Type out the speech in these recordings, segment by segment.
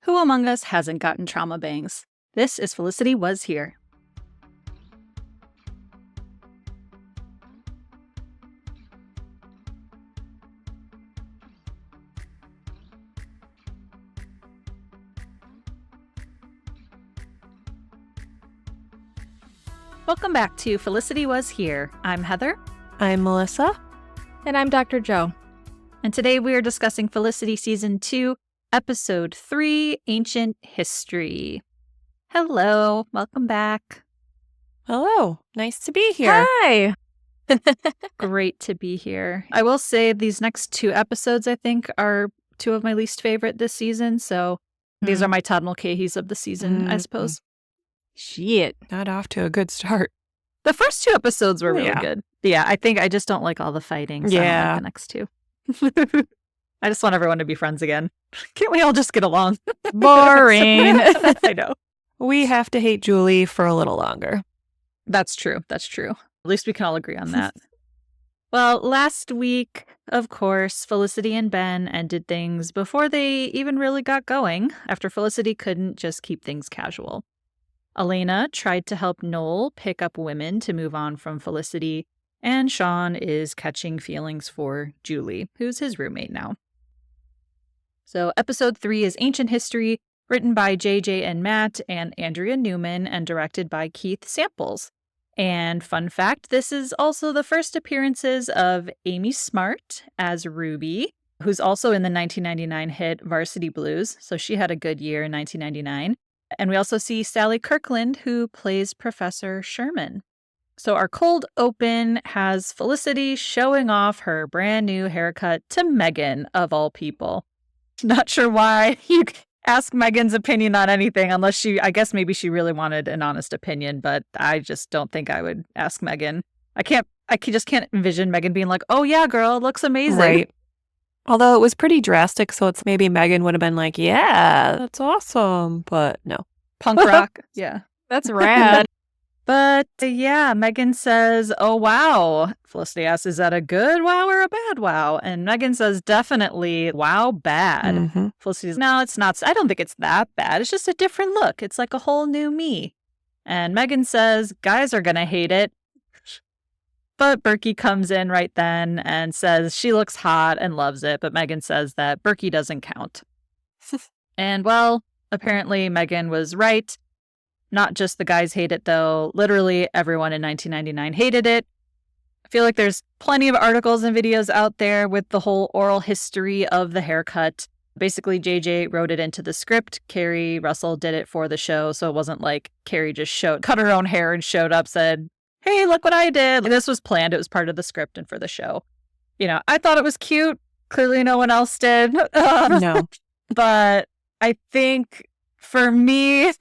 Who among us hasn't gotten trauma bangs? This is Felicity Was Here. Welcome back to Felicity Was Here. I'm Heather. I'm Melissa. And I'm Dr. Joe. And today we are discussing Felicity Season 2, Episode 3, Ancient History. Hello. Welcome back. Hello. Nice to be here. Hi. Great to be here. I will say these next two episodes, I think, are two of my least favorite this season. So these are my Todd Mulcahy's of the season, I suppose. Shit. Not off to a good start. The first two episodes were really good. Yeah, I think I just don't like all the fighting. So I don't like the next two. I just want everyone to be friends again. Can't we all just get along? Boring. I know. We have to hate Julie for a little longer. That's true. That's true. At least we can all agree on that. Well, last week, of course, Felicity and Ben ended things before they even really got going, after Felicity couldn't just keep things casual. Elena tried to help Noel pick up women to move on from Felicity, and Sean is catching feelings for Julie, who's his roommate now. So episode 3 is Ancient History, written by JJ and Matt and Andrea Newman and directed by Keith Samples. And fun fact, this is also the first appearances of Amy Smart as Ruby, who's also in the 1999 hit Varsity Blues, so she had a good year in 1999. And we also see Sally Kirkland, who plays Professor Sherman. So our cold open has Felicity showing off her brand new haircut to Megan, of all people. Not sure why you ask Megan's opinion on anything, unless I guess maybe she really wanted an honest opinion, but I just don't think I would ask Megan. I just can't envision Megan being like, oh yeah, girl, it looks amazing. Right. Although it was pretty drastic, so it's maybe Megan would have been like, yeah, that's awesome, but no. Punk rock. Yeah. That's rad. But yeah, Megan says, oh, wow. Felicity asks, is that a good wow or a bad wow? And Megan says, definitely wow, bad. Mm-hmm. Felicity says, no, it's not. I don't think it's that bad. It's just a different look. It's like a whole new me. And Megan says, guys are going to hate it. But Berkey comes in right then and says she looks hot and loves it. But Megan says that Berkey doesn't count. And well, apparently Megan was right. Not just the guys hate it, though. Literally everyone in 1999 hated it. I feel like there's plenty of articles and videos out there with the whole oral history of the haircut. Basically, JJ wrote it into the script. Carrie Russell did it for the show, so it wasn't like Carrie just cut her own hair and showed up, said, hey, look what I did. This was planned. It was part of the script and for the show. You know, I thought it was cute. Clearly no one else did. No. But I think for me,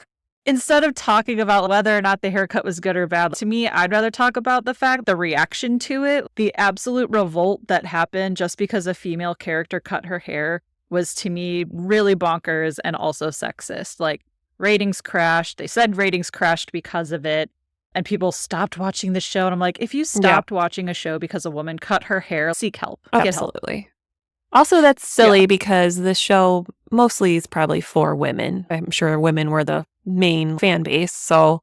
instead of talking about whether or not the haircut was good or bad, to me, I'd rather talk about the reaction to it. The absolute revolt that happened just because a female character cut her hair was, to me, really bonkers and also sexist. Like, ratings crashed. They said ratings crashed because of it. And people stopped watching the show. And I'm like, if you stopped watching a show because a woman cut her hair, seek help. Absolutely. Get help. Also, that's silly because the show mostly is probably for women. I'm sure women were the main fan base. So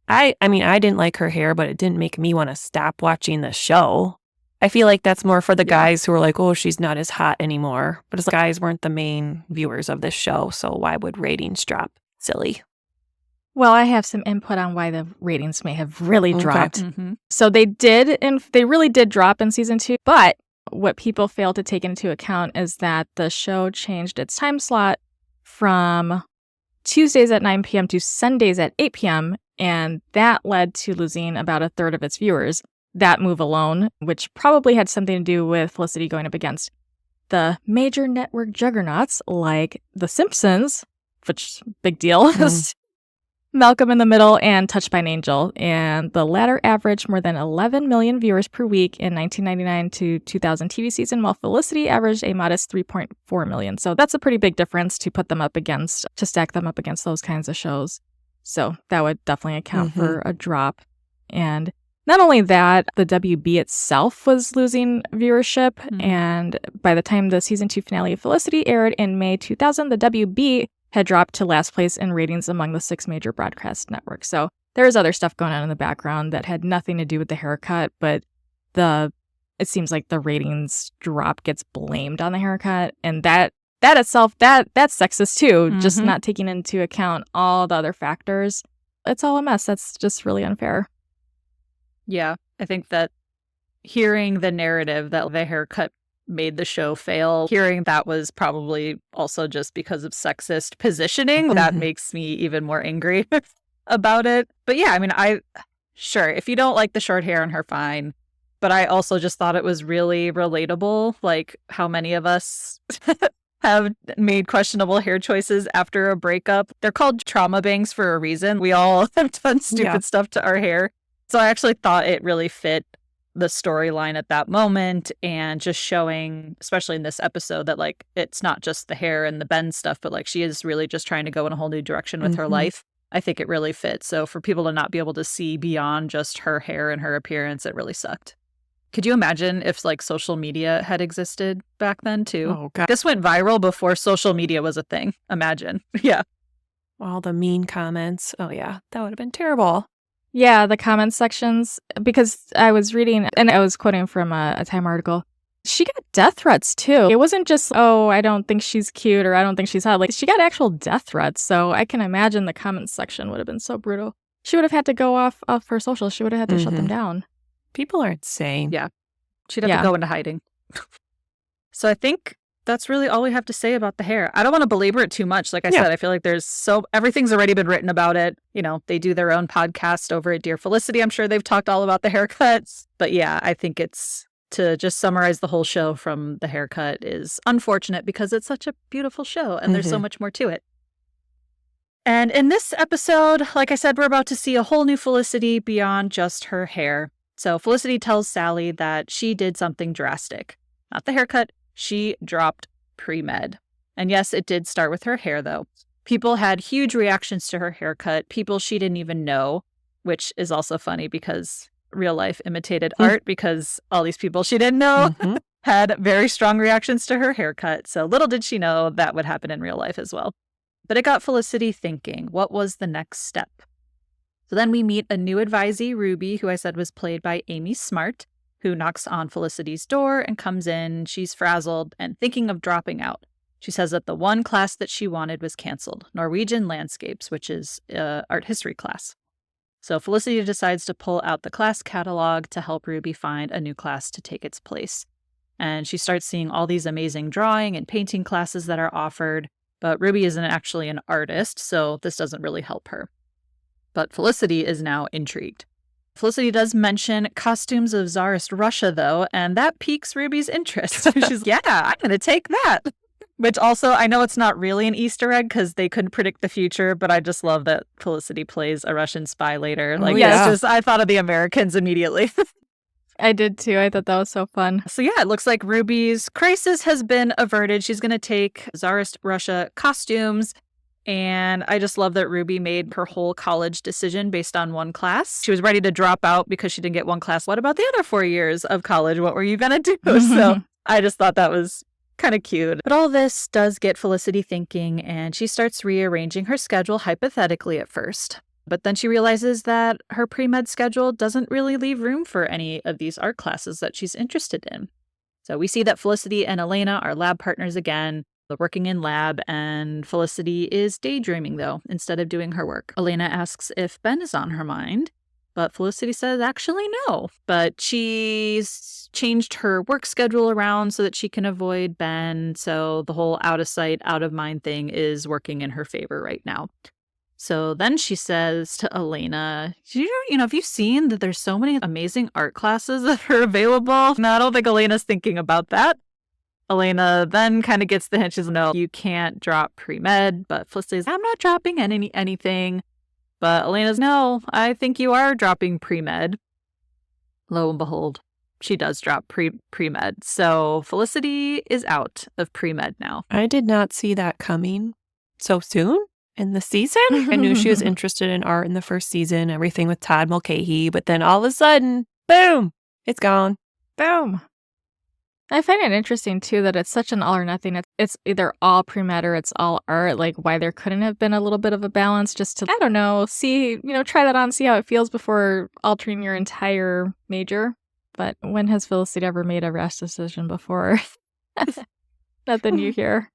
I mean, I didn't like her hair, but it didn't make me want to stop watching the show. I feel like that's more for the guys who are like, oh, she's not as hot anymore. But it's like, guys weren't the main viewers of this show. So why would ratings drop? Silly. Well, I have some input on why the ratings may have really dropped. Mm-hmm. So they did, and they really did drop in season 2. But what people fail to take into account is that the show changed its time slot from Tuesdays at 9 p.m. to Sundays at 8 p.m., and that led to losing about a third of its viewers. That move alone, which probably had something to do with Felicity going up against the major network juggernauts like The Simpsons, which, big deal, Malcolm in the Middle, and Touched by an Angel. And the latter averaged more than 11 million viewers per week in 1999 to 2000 TV season, while Felicity averaged a modest 3.4 million. So that's a pretty big difference to stack them up against those kinds of shows. So that would definitely account for a drop. And Not only that, the WB itself was losing viewership, and by the time the season 2 finale of Felicity aired in May 2000, the WB had dropped to last place in ratings among the 6 major broadcast networks. So there was other stuff going on in the background that had nothing to do with the haircut, but it seems like the ratings drop gets blamed on the haircut, and that itself, that's sexist too, just not taking into account all the other factors. It's all a mess. That's just really unfair. Yeah, I think that hearing the narrative that the haircut made the show fail, hearing that was probably also just because of sexist positioning, that makes me even more angry about it. But yeah, I mean, sure, if you don't like the short hair on her, fine. But I also just thought it was really relatable, like how many of us have made questionable hair choices after a breakup. They're called trauma bangs for a reason. We all have done stupid stuff to our hair. So I actually thought it really fit the storyline at that moment, and just showing, especially in this episode, that like it's not just the hair and the Ben stuff, but like she is really just trying to go in a whole new direction with her life. I think it really fits. So for people to not be able to see beyond just her hair and her appearance, it really sucked. Could you imagine if like social media had existed back then too? Oh, God. This went viral before social media was a thing. Imagine. Yeah. All the mean comments. Oh, yeah. That would have been terrible. Yeah, the comment sections, because I was reading, and I was quoting from a Time article, she got death threats too. It wasn't just, oh, I don't think she's cute or I don't think she's hot. Like, she got actual death threats. So I can imagine the comment section would have been so brutal. She would have had to go off her social. She would have had to shut them down. People are insane. Yeah. She'd have to go into hiding. So I think that's really all we have to say about the hair. I don't want to belabor it too much. Like I said, I feel like everything's already been written about it. You know, they do their own podcast over at Dear Felicity. I'm sure they've talked all about the haircuts. But yeah, I think it's, to just summarize the whole show from the haircut, is unfortunate because it's such a beautiful show and there's so much more to it. And in this episode, like I said, we're about to see a whole new Felicity beyond just her hair. So Felicity tells Sally that she did something drastic. Not the haircut. She dropped pre-med. And yes, it did start with her hair, though. People had huge reactions to her haircut, people she didn't even know, which is also funny because real life imitated art, because all these people she didn't know had very strong reactions to her haircut. So little did she know that would happen in real life as well. But it got Felicity thinking, what was the next step? So then we meet a new advisee, Ruby, who I said was played by Amy Smart, who knocks on Felicity's door and comes in. She's frazzled and thinking of dropping out. She says that the one class that she wanted was canceled, Norwegian Landscapes, which is an art history class. So Felicity decides to pull out the class catalog to help Ruby find a new class to take its place. And she starts seeing all these amazing drawing and painting classes that are offered, but Ruby isn't actually an artist, so this doesn't really help her. But Felicity is now intrigued. Felicity does mention costumes of Tsarist Russia, though, and that piques Ruby's interest. She's, yeah, I'm going to take that. Which also, I know it's not really an Easter egg because they couldn't predict the future, but I just love that Felicity plays a Russian spy later. Like, it's just, I thought of the Americans immediately. I did too. I thought that was so fun. So yeah, it looks like Ruby's crisis has been averted. She's going to take Tsarist Russia costumes. And I just love that Ruby made her whole college decision based on one class. She was ready to drop out because she didn't get one class. What about the other 4 years of college? What were you going to do? So I just thought that was kind of cute. But all this does get Felicity thinking, and she starts rearranging her schedule hypothetically at first. But then she realizes that her pre-med schedule doesn't really leave room for any of these art classes that she's interested in. So we see that Felicity and Elena are lab partners again. They're working in lab, and Felicity is daydreaming, though, instead of doing her work. Elena asks if Ben is on her mind, but Felicity says actually no. But she's changed her work schedule around so that she can avoid Ben, so the whole out of sight, out of mind thing is working in her favor right now. So then she says to Elena, have you seen that there's so many amazing art classes that are available? No, I don't think Elena's thinking about that. Elena then kind of gets the hint. She's, no, you can't drop pre-med, but Felicity's, I'm not dropping anything. But Elena's, no, I think you are dropping pre-med. Lo and behold, she does drop pre-med. So Felicity is out of pre-med now. I did not see that coming so soon in the season. I knew she was interested in art in the first season, everything with Todd Mulcahy, but then all of a sudden, boom, it's gone. Boom. I find it interesting, too, that it's such an all or nothing. It's either all pre-med or it's all art, like why there couldn't have been a little bit of a balance just to, I don't know, see, try that on, see how it feels before altering your entire major. But when has Felicity ever made a rash decision before? Nothing new here.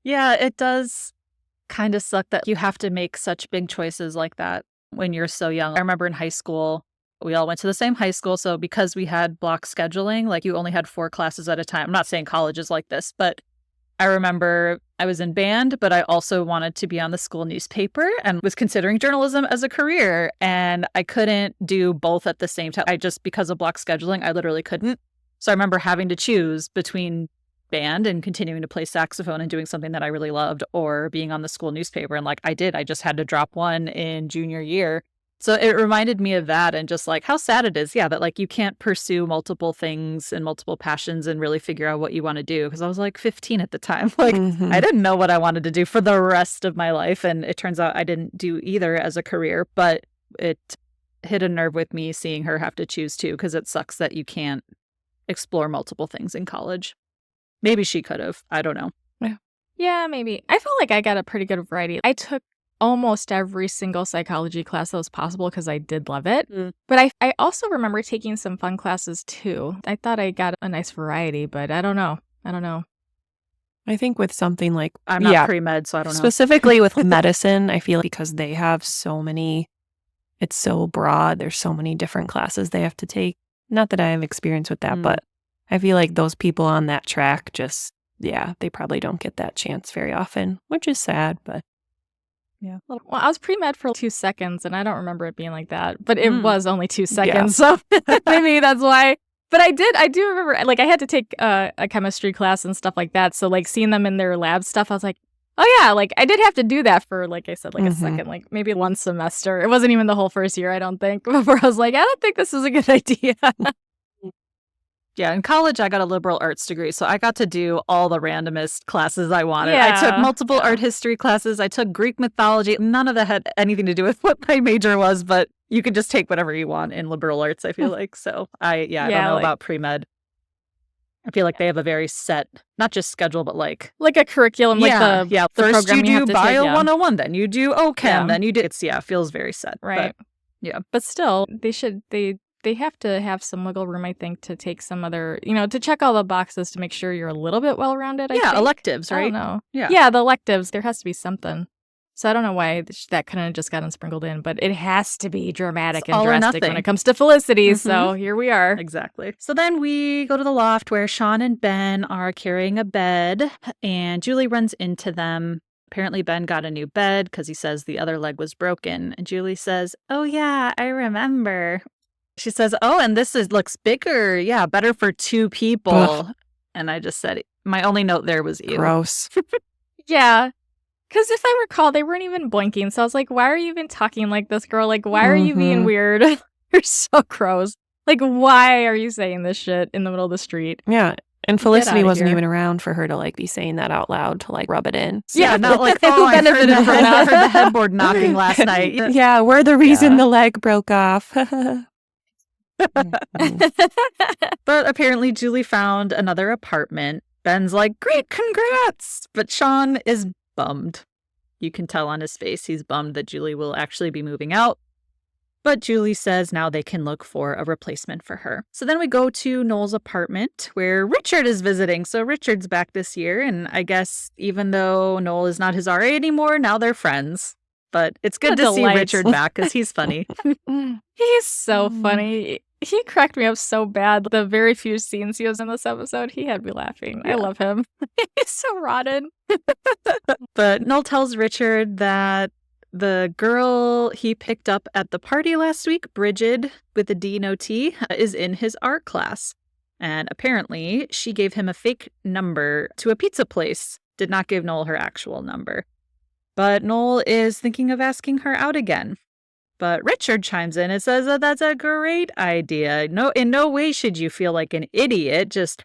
Yeah, it does kind of suck that you have to make such big choices like that when you're so young. I remember in high school, we all went to the same high school. So because we had block scheduling, like you only had 4 classes at a time. I'm not saying college is like this, but I remember I was in band, but I also wanted to be on the school newspaper and was considering journalism as a career. And I couldn't do both at the same time. Because of block scheduling, I literally couldn't. So I remember having to choose between band and continuing to play saxophone and doing something that I really loved, or being on the school newspaper. And I did. I just had to drop one in junior year. So it reminded me of that, and just how sad it is, that you can't pursue multiple things and multiple passions and really figure out what you want to do. Because I was 15 at the time. I didn't know what I wanted to do for the rest of my life. And it turns out I didn't do either as a career, but it hit a nerve with me seeing her have to choose too, because it sucks that you can't explore multiple things in college. Maybe she could have. I don't know. Yeah, maybe. I felt like I got a pretty good variety. I took almost every single psychology class that was possible because I did love it. But I also remember taking some fun classes too. I thought I got a nice variety, but I don't know. I think with something like, I'm not pre-med, so I don't know. Specifically with medicine, I feel because they have so many, it's so broad. There's so many different classes they have to take. Not that I have experience with that, but I feel like those people on that track they probably don't get that chance very often, which is sad, but yeah. Well, I was pre-med for 2 seconds, and I don't remember it being like that, but it was only 2 seconds, so maybe that's why. But I do remember, I had to take a chemistry class and stuff like that, so seeing them in their lab stuff, I was like, oh yeah, I did have to do that for, I said, a second, maybe one semester. It wasn't even the whole first year, I don't think, before I was I don't think this is a good idea. Yeah, in college, I got a liberal arts degree, so I got to do all the randomest classes I wanted. I took multiple art history classes. I took Greek mythology. None of that had anything to do with what my major was, but you could just take whatever you want in liberal arts, I feel like. So I don't know about pre-med. I feel like they have a very set, not just schedule, but a curriculum, the First program you have do to Bio take, 101, then you do OChem, then you do, it feels very set. Right. But, yeah. But still, they have to have some wiggle room, I think, to take some other, to check all the boxes to make sure you're a little bit well-rounded, I think. Electives, right? I don't know. Yeah. Yeah, the electives, there has to be something. So I don't know why that couldn't have just gotten sprinkled in, but it has to be dramatic and drastic when it comes to Felicity, so here we are. Exactly. So then we go to the loft where Sean and Ben are carrying a bed, and Julie runs into them. Apparently, Ben got a new bed because he says the other leg was broken, and Julie says, oh yeah, I remember. She says, oh, and this looks bigger. Yeah, better for 2 people. Ugh. And I just said, my only note there was ew. Gross. Yeah. Because if I recall, they weren't even blinking. So I was like, why are you even talking like this, girl? Why are you being weird? You're so gross. Why are you saying this shit in the middle of the street? Yeah. And Felicity wasn't even around for her to be saying that out loud to rub it in. So. Yeah, not oh, I heard the headboard knocking last night. Yeah, we're the reason the leg broke off. But apparently Julie found another apartment. Ben's like, great, congrats! But Sean is bummed. You can tell on his face he's bummed that Julie will actually be moving out. But Julie says now they can look for a replacement for her. So then we go to Noel's apartment where Richard is visiting. So Richard's back this year, and I guess even though Noel is not his RA anymore, now they're friends. But it's good to see Richard back because he's funny. He's so funny. He cracked me up so bad. The very few scenes he was in this episode, he had me laughing. Yeah. I love him. He's so rotten. But Noel tells Richard that the girl he picked up at the party last week, Bridget, with a D, no T, is in his art class. And apparently she gave him a fake number to a pizza place, did not give Noel her actual number. But Noel is thinking of asking her out again. But Richard chimes in and says that that's a great idea. No, in no way should you feel like an idiot. Just,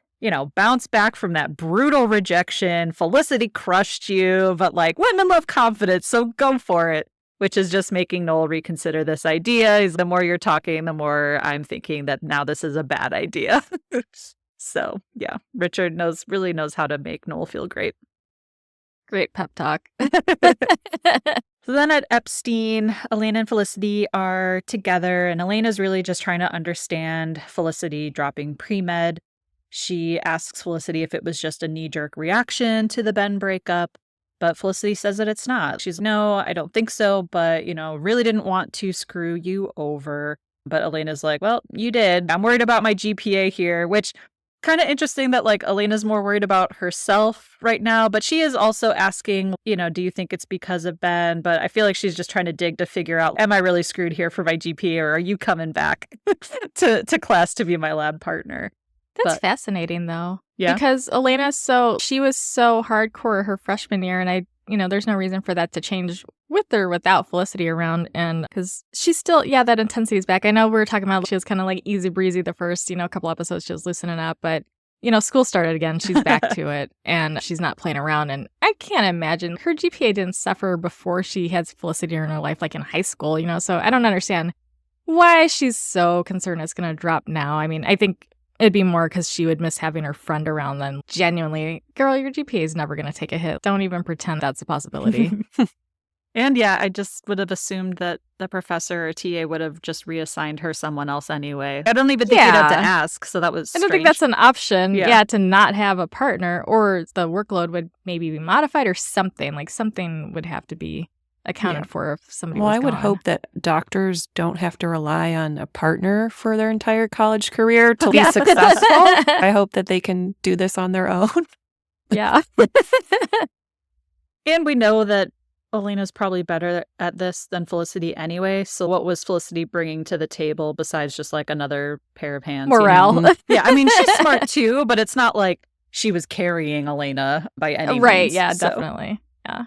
bounce back from that brutal rejection. Felicity crushed you, but women love confidence, so go for it. Which is just making Noel reconsider this idea. The more you're talking, the more I'm thinking that now this is a bad idea. So, yeah, Richard really knows how to make Noel feel great. Great pep talk. So then at Epstein, Elena and Felicity are together, and Elena's really just trying to understand Felicity dropping pre-med. She asks Felicity if it was just a knee-jerk reaction to the Ben breakup, but Felicity says that it's not. She's, no, I don't think so, but, really didn't want to screw you over. But Elena's like, well, you did. I'm worried about my GPA here, which kind of interesting that Elena's more worried about herself right now, but she is also asking, do you think it's because of Ben? But I feel like she's just trying to dig to figure out, am I really screwed here for my GPA, or are you coming back to class to be my lab partner? That's fascinating though. Yeah. Because she was so hardcore her freshman year, and there's no reason for that to change with or without Felicity around. And because she's still, that intensity is back. I know we were talking about she was kind of like easy breezy the first, couple episodes, she was loosening up, but school started again. She's back to it, and she's not playing around. And I can't imagine her GPA didn't suffer before she had Felicity in her life, like in high school, so I don't understand why she's so concerned it's going to drop now. I mean, I think it'd be more because she would miss having her friend around than genuinely, girl, your GPA is never going to take a hit. Don't even pretend that's a possibility. And yeah, I just would have assumed that the professor or TA would have just reassigned her someone else anyway. I don't even think you'd have to ask, so that was I don't think that's an option, Yeah. to not have a partner, or the workload would maybe be modified or something. Like something would have to be accounted for if somebody was I would gone. hope that doctors don't have to rely on a partner for their entire college career to be successful. I hope that they can do this on their own. Yeah. And we know that Elena's probably better at this than Felicity anyway. So what was Felicity bringing to the table besides just another pair of hands? Morale. Yeah, I mean, she's smart too, but it's not like she was carrying Elena by any means. Right, yeah, so. definitely. Yeah.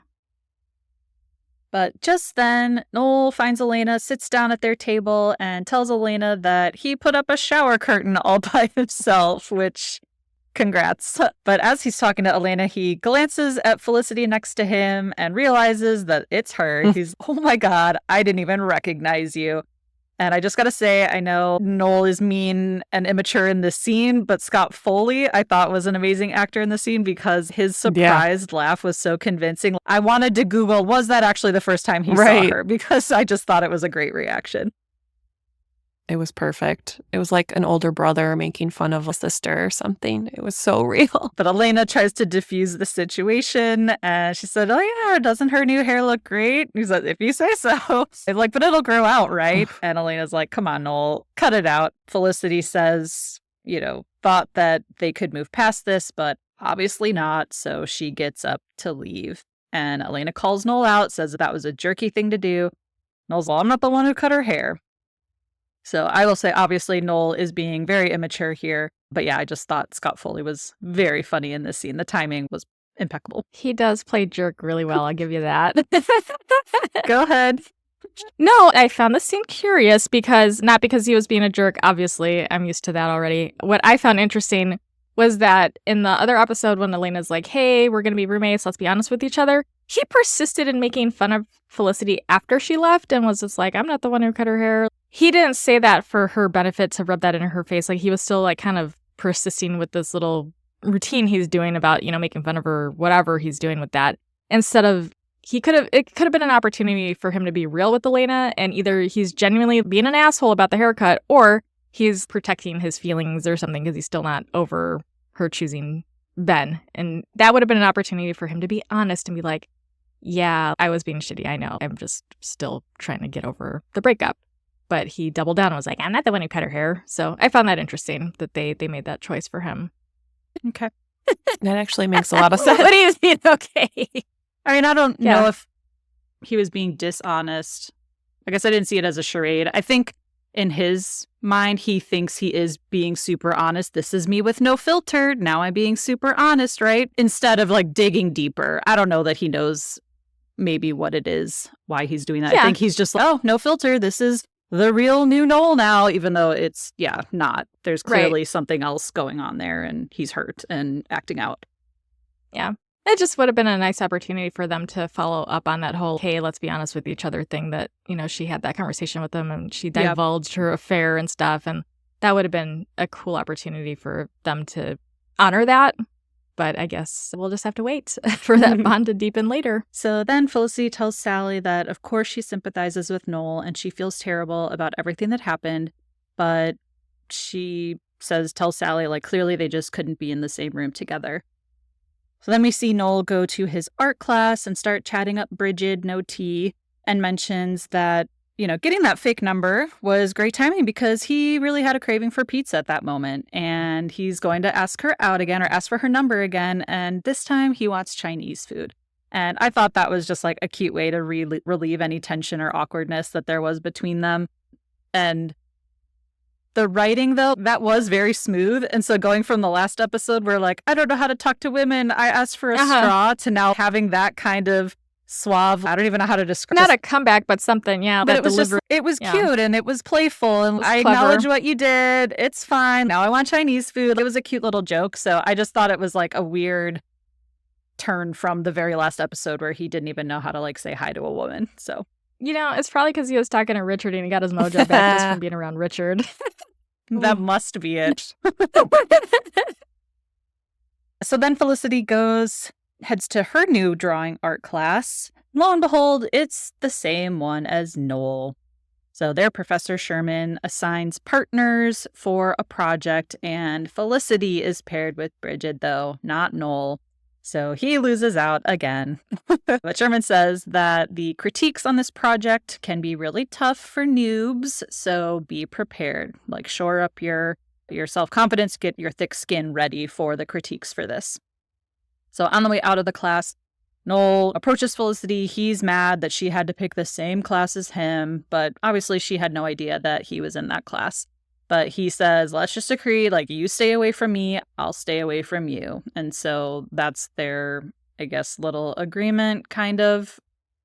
But just then, Noel finds Elena, sits down at their table, and tells Elena that he put up a shower curtain all by himself, which, congrats. But as he's talking to Elena, he glances at Felicity next to him and realizes that it's her. He's, oh my God, I didn't even recognize you. And I just gotta say, I know Noel is mean and immature in this scene, but Scott Foley, I thought, was an amazing actor in the scene because his surprised laugh was so convincing. I wanted to Google, was that actually the first time he saw her? Because I just thought it was a great reaction. It was perfect. It was like an older brother making fun of a sister or something. It was so real. But Elena tries to diffuse the situation, and she said, oh yeah, doesn't her new hair look great? He's like, if you say so. It's like, but it'll grow out, right? And Elena's like, come on, Noel, cut it out. Felicity says, thought that they could move past this, but obviously not. So she gets up to leave. And Elena calls Noel out, says that was a jerky thing to do. Noel's like, I'm not the one who cut her hair. So I will say, obviously, Noel is being very immature here. But yeah, I just thought Scott Foley was very funny in this scene. The timing was impeccable. He does play jerk really well. I'll give you that. Go ahead. No, I found this scene curious not because he was being a jerk. Obviously, I'm used to that already. What I found interesting was that in the other episode when Elena's like, hey, we're going to be roommates, let's be honest with each other, he persisted in making fun of Felicity after she left and was just like, I'm not the one who cut her hair. He didn't say that for her benefit to rub that in her face. Like, he was still kind of persisting with this little routine he's doing about, making fun of her, whatever he's doing with that. Instead of, it could have been an opportunity for him to be real with Elena, and either he's genuinely being an asshole about the haircut, or he's protecting his feelings or something because he's still not over her choosing Ben. And that would have been an opportunity for him to be honest and be like, yeah, I was being shitty. I know. I'm just still trying to get over the breakup. But he doubled down and was like, I'm not the one who cut her hair. So I found that interesting that they made that choice for him. Okay. That actually makes a lot of sense. What do you mean? Okay. I mean, I don't know if he was being dishonest. I guess I didn't see it as a charade. I think in his mind, he thinks he is being super honest. This is me with no filter. Now I'm being super honest, right? Instead of digging deeper. I don't know that he knows maybe what it is, why he's doing that. Yeah. I think he's just like, oh, no filter. This is the real new Noel now, even though it's, not. There's clearly something else going on there, and he's hurt and acting out. Yeah. It just would have been a nice opportunity for them to follow up on that whole, hey, let's be honest with each other thing that, she had that conversation with him and she divulged her affair and stuff. And That would have been a cool opportunity for them to honor that. But I guess we'll just have to wait for that bond to deepen later. So then Felicity tells Sally that, of course, she sympathizes with Noel and she feels terrible about everything that happened. But she tells Sally, like, clearly they just couldn't be in the same room together. So then we see Noel go to his art class and start chatting up Bridget, no tea, and mentions that, getting that fake number was great timing because he really had a craving for pizza at that moment. And he's going to ask her out again or ask for her number again. And this time he wants Chinese food. And I thought that was just like a cute way to relieve any tension or awkwardness that there was between them. And the writing, though, that was very smooth. And so going from the last episode where, like, I don't know how to talk to women, I asked for a straw, to now having that kind of suave, I don't even know how to describe. Not a comeback, but something, yeah. But it was just, it was cute and it was playful. And I acknowledge what you did. It's fine. Now I want Chinese food. It was a cute little joke. So I just thought it was like a weird turn from the very last episode where he didn't even know how to, like, say hi to a woman. So. It's probably because he was talking to Richard and he got his mojo back just from being around Richard. That must be it. So then Felicity heads to her new drawing art class. Lo and behold, it's the same one as Noel. So their Professor Sherman assigns partners for a project, and Felicity is paired with Bridget, though, not Noel. So he loses out again. But Sherman says that the critiques on this project can be really tough for noobs, so be prepared. Like, shore up your self-confidence, get your thick skin ready for the critiques for this. So on the way out of the class, Noel approaches Felicity. He's mad that she had to pick the same class as him, but obviously she had no idea that he was in that class. But he says, let's just agree, like, you stay away from me, I'll stay away from you. And so that's their, I guess, little agreement, kind of.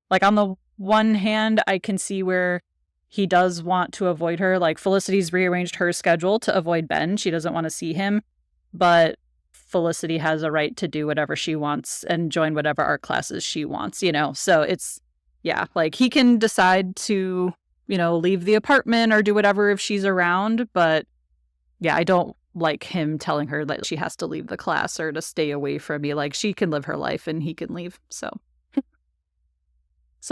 Like, on the one hand, I can see where he does want to avoid her. Like, Felicity's rearranged her schedule to avoid Ben. She doesn't want to see him. But Felicity has a right to do whatever she wants and join whatever art classes she wants, So it's, yeah, like, he can decide to, leave the apartment or do whatever if she's around. But yeah, I don't like him telling her that she has to leave the class or to stay away from me. Like, she can live her life and he can leave. So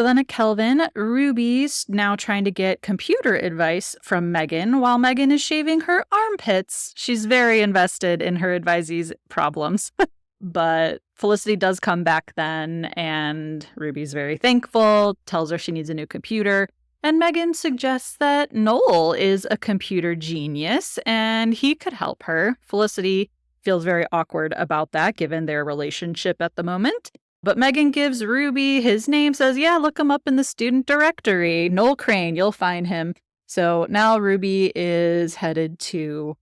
then at Kelvin, Ruby's now trying to get computer advice from Megan while Megan is shaving her armpits. She's very invested in her advisee's problems. But Felicity does come back then, and Ruby's very thankful, tells her she needs a new computer. And Megan suggests that Noel is a computer genius and he could help her. Felicity feels very awkward about that, given their relationship at the moment. But Megan gives Ruby his name, says, yeah, look him up in the student directory. Noel Crane, you'll find him. So now Ruby is headed to,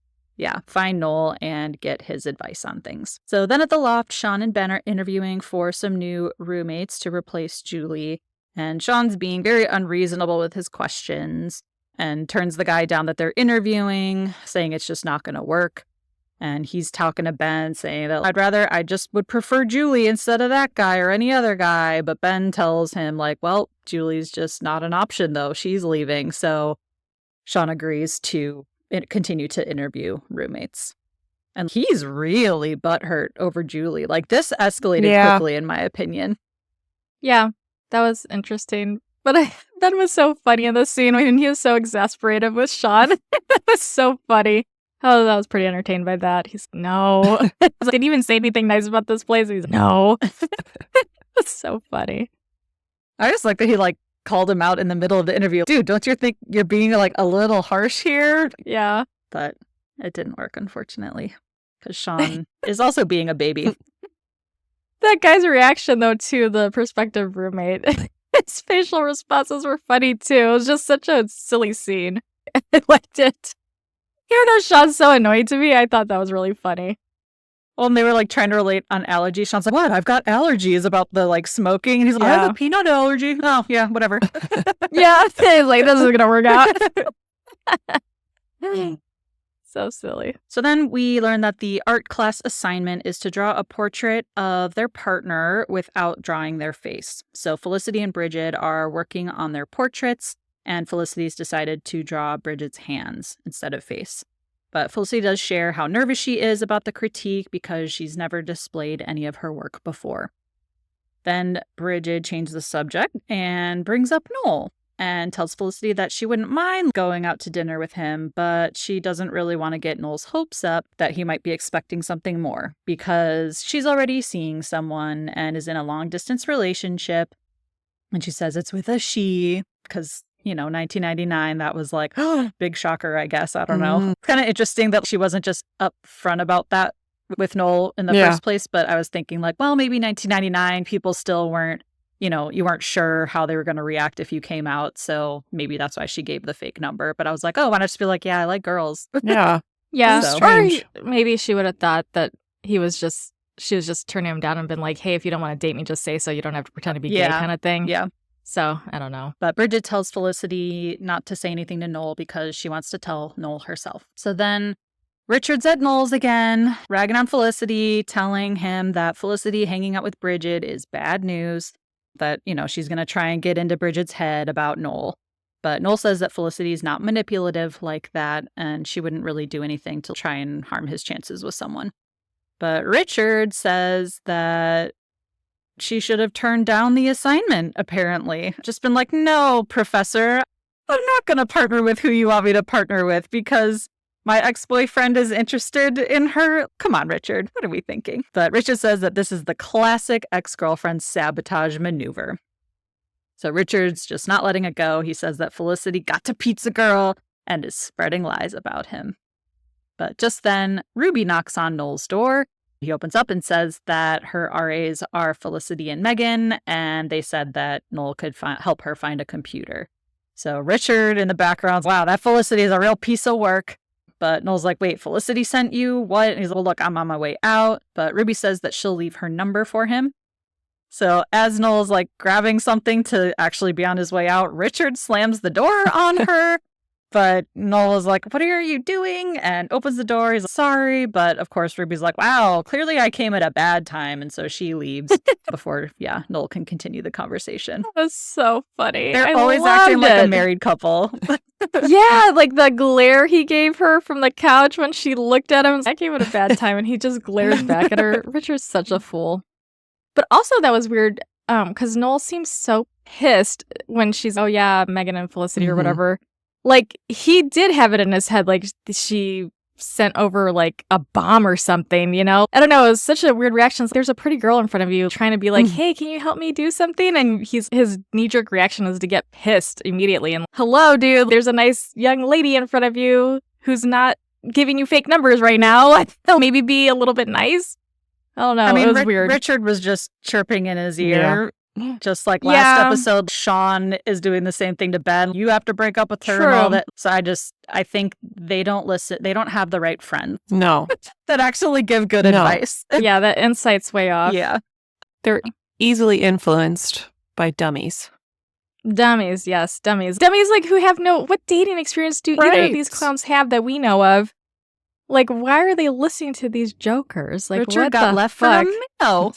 find Noel and get his advice on things. So then at the loft, Sean and Ben are interviewing for some new roommates to replace Julie. And Sean's being very unreasonable with his questions and turns the guy down that they're interviewing, saying it's just not going to work. And he's talking to Ben, saying that I just would prefer Julie instead of that guy or any other guy. But Ben tells him, like, well, Julie's just not an option, though. She's leaving. So Sean agrees to continue to interview roommates. And he's really butthurt over Julie. Like, this escalated quickly, in my opinion. Yeah, that was interesting. But Ben was so funny in this scene when he was so exasperated with Sean. That was so funny. Oh, I was pretty entertained by that. He's no. Didn't even say anything nice about this place. He's no. It's so funny. I just like that he, like, called him out in the middle of the interview. Dude, don't you think you're being, like, a little harsh here? Yeah. But it didn't work, unfortunately, because Sean is also being a baby. That guy's reaction, though, to the prospective roommate, his facial responses were funny, too. It was just such a silly scene. I liked it. Even though Sean's so annoyed to me, I thought that was really funny. Well, and they were, like, trying to relate on allergies. Sean's like, what? I've got allergies about the, like, smoking. And he's like, I have a peanut allergy. Oh, yeah, whatever. Yeah, he's like, this isn't going to work out. So silly. So then we learn that the art class assignment is to draw a portrait of their partner without drawing their face. So Felicity and Bridget are working on their portraits, and Felicity's decided to draw Bridget's hands instead of face. But Felicity does share how nervous she is about the critique because she's never displayed any of her work before. Then Bridget changes the subject and brings up Noel and tells Felicity that she wouldn't mind going out to dinner with him, but she doesn't really want to get Noel's hopes up that he might be expecting something more because she's already seeing someone and is in a long-distance relationship. And she says it's with a she because, 1999, that was like, big shocker, I guess. I don't know. Kind of interesting that she wasn't just upfront about that with Noel in the first place. But I was thinking like, well, maybe 1999, people still weren't, you weren't sure how they were going to react if you came out. So maybe that's why she gave the fake number. But I was like, oh, why not just be like, yeah, I like girls. Yeah. Yeah. So- Or maybe she would have thought that she was just turning him down and been like, hey, if you don't want to date me, just say so. You don't have to pretend to be gay kind of thing. Yeah. So I don't know. But Bridget tells Felicity not to say anything to Noel because she wants to tell Noel herself. So then Richard's at Noel's again, ragging on Felicity, telling him that Felicity hanging out with Bridget is bad news, that, she's going to try and get into Bridget's head about Noel. But Noel says that Felicity is not manipulative like that, and she wouldn't really do anything to try and harm his chances with someone. But Richard says that she should have turned down the assignment, apparently. Just been like, no, professor, I'm not going to partner with who you want me to partner with because my ex-boyfriend is interested in her. Come on, Richard. What are we thinking? But Richard says that this is the classic ex-girlfriend sabotage maneuver. So Richard's just not letting it go. He says that Felicity got to Pizza Girl and is spreading lies about him. But just then, Ruby knocks on Noel's door. He opens up and says that her RAs are Felicity and Megan, and they said that Noel could help her find a computer. So Richard in the background, wow, that Felicity is a real piece of work. But Noel's like, wait, Felicity sent you? What? And he's like, well, look, I'm on my way out. But Ruby says that she'll leave her number for him. So as Noel's like grabbing something to actually be on his way out, Richard slams the door on her. But Noel is like, what are you doing? And opens the door. He's like, sorry. But of course, Ruby's like, wow, clearly I came at a bad time. And so she leaves before, Noel can continue the conversation. That was so funny. They're I always loved acting like a it. married couple. Yeah, like the glare he gave her from the couch when she looked at him. I gave it a bad time and he just glares back at her. Richard's such a fool. But also that was weird because Noel seems so pissed when she's, oh yeah, Megan and Felicity or whatever. Like, he did have it in his head, like, she sent over, like, a bomb or something, I don't know, it was such a weird reaction. There's a pretty girl in front of you trying to be like, hey, can you help me do something? And his knee-jerk reaction is to get pissed immediately. And, hello, dude, there's a nice young lady in front of you who's not giving you fake numbers right now. Maybe be a little bit nice. I don't know, it was weird. Richard was just chirping in his ear. Just like last episode, Sean is doing the same thing to Ben. You have to break up with her and all that. So I think they don't listen. They don't have the right friends. No. That actually give good advice. Yeah, that insight's way off. Yeah. They're easily influenced by dummies. Dummies, yes, dummies. Dummies like who have what dating experience do either of these clowns have that we know of? Like, why are they listening to these jokers? Like, Richard what got the left fuck? for a minnow.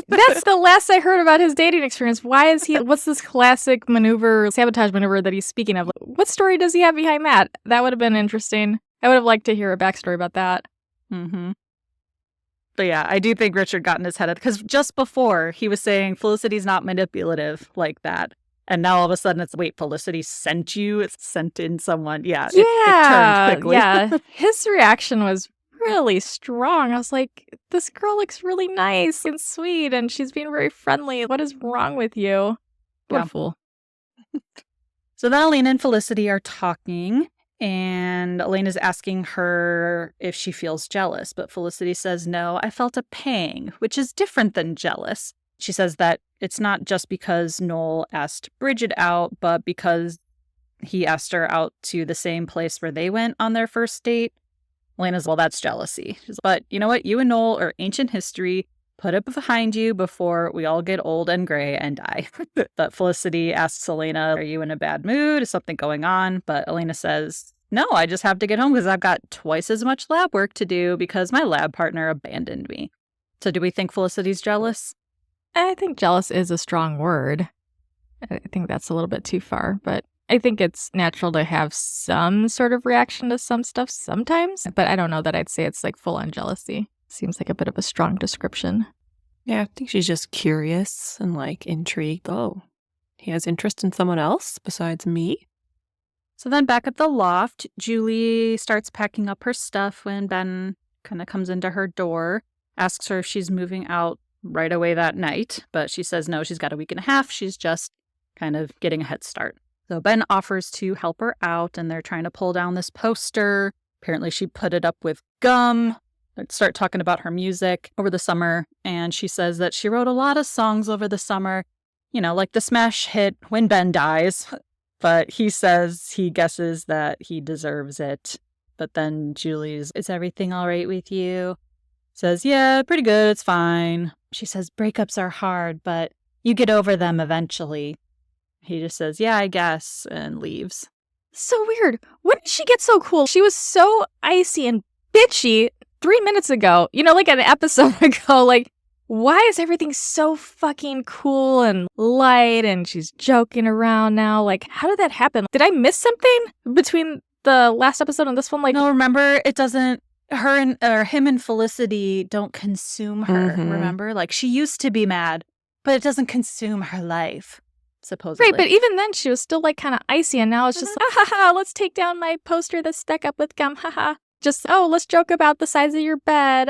That's the last I heard about his dating experience. Why is he? What's this classic sabotage maneuver that he's speaking of? What story does he have behind that? That would have been interesting. I would have liked to hear a backstory about that. But yeah, I do think Richard got in his head because just before he was saying Felicity's not manipulative like that. And now all of a sudden it's, wait, Felicity sent you? It's sent in someone. Yeah, it turned quickly. Yeah. His reaction was really strong. I was like, this girl looks really nice and sweet and she's being very friendly. What is wrong with you? What a fool. So then Elena and Felicity are talking and Elena's asking her if she feels jealous. But Felicity says, no, I felt a pang, which is different than jealous. She says that it's not just because Noel asked Bridget out, but because he asked her out to the same place where they went on their first date. Elena's, well, that's jealousy. But you know what? You and Noel are ancient history. Put it behind you before we all get old and gray and die. But Felicity asks Elena, are you in a bad mood? Is something going on? But Elena says, no, I just have to get home because I've got twice as much lab work to do because my lab partner abandoned me. So do we think Felicity's jealous? I think jealous is a strong word. I think that's a little bit too far, but I think it's natural to have some sort of reaction to some stuff sometimes, but I don't know that I'd say it's like full on jealousy. Seems like a bit of a strong description. Yeah, I think she's just curious and like intrigued. Oh, he has interest in someone else besides me? So then back at the loft, Julie starts packing up her stuff when Ben kind of comes into her door, asks her if she's moving out right away that night, but she says no, she's got a week and a half. She's just kind of getting a head start. So Ben offers to help her out, and they're trying to pull down this poster. Apparently she put it up with gum. They start talking about her music over the summer, and she says that she wrote a lot of songs over the summer, you know, like the smash hit When Ben Dies. But he says he guesses that he deserves it. But then Julie's, is everything all right with you? Says, yeah, pretty good, it's fine. She says, breakups are hard, but you get over them eventually. He just says, yeah, I guess, and leaves. So weird. When did she get so cool? She was so icy and bitchy 3 minutes ago. You know, like an episode ago. Like, why is everything so fucking cool and light and she's joking around now? Like, how did that happen? Did I miss something between the last episode and this one? Like, no, remember, it doesn't, him and Felicity don't consume her, remember? Like, she used to be mad, but it doesn't consume her life, supposedly. right, but even then she was still like kind of icy, and now it's just like, ha ha ha, let's take down my poster that's stuck up with gum, haha. Just, oh, let's joke about the size of your bed.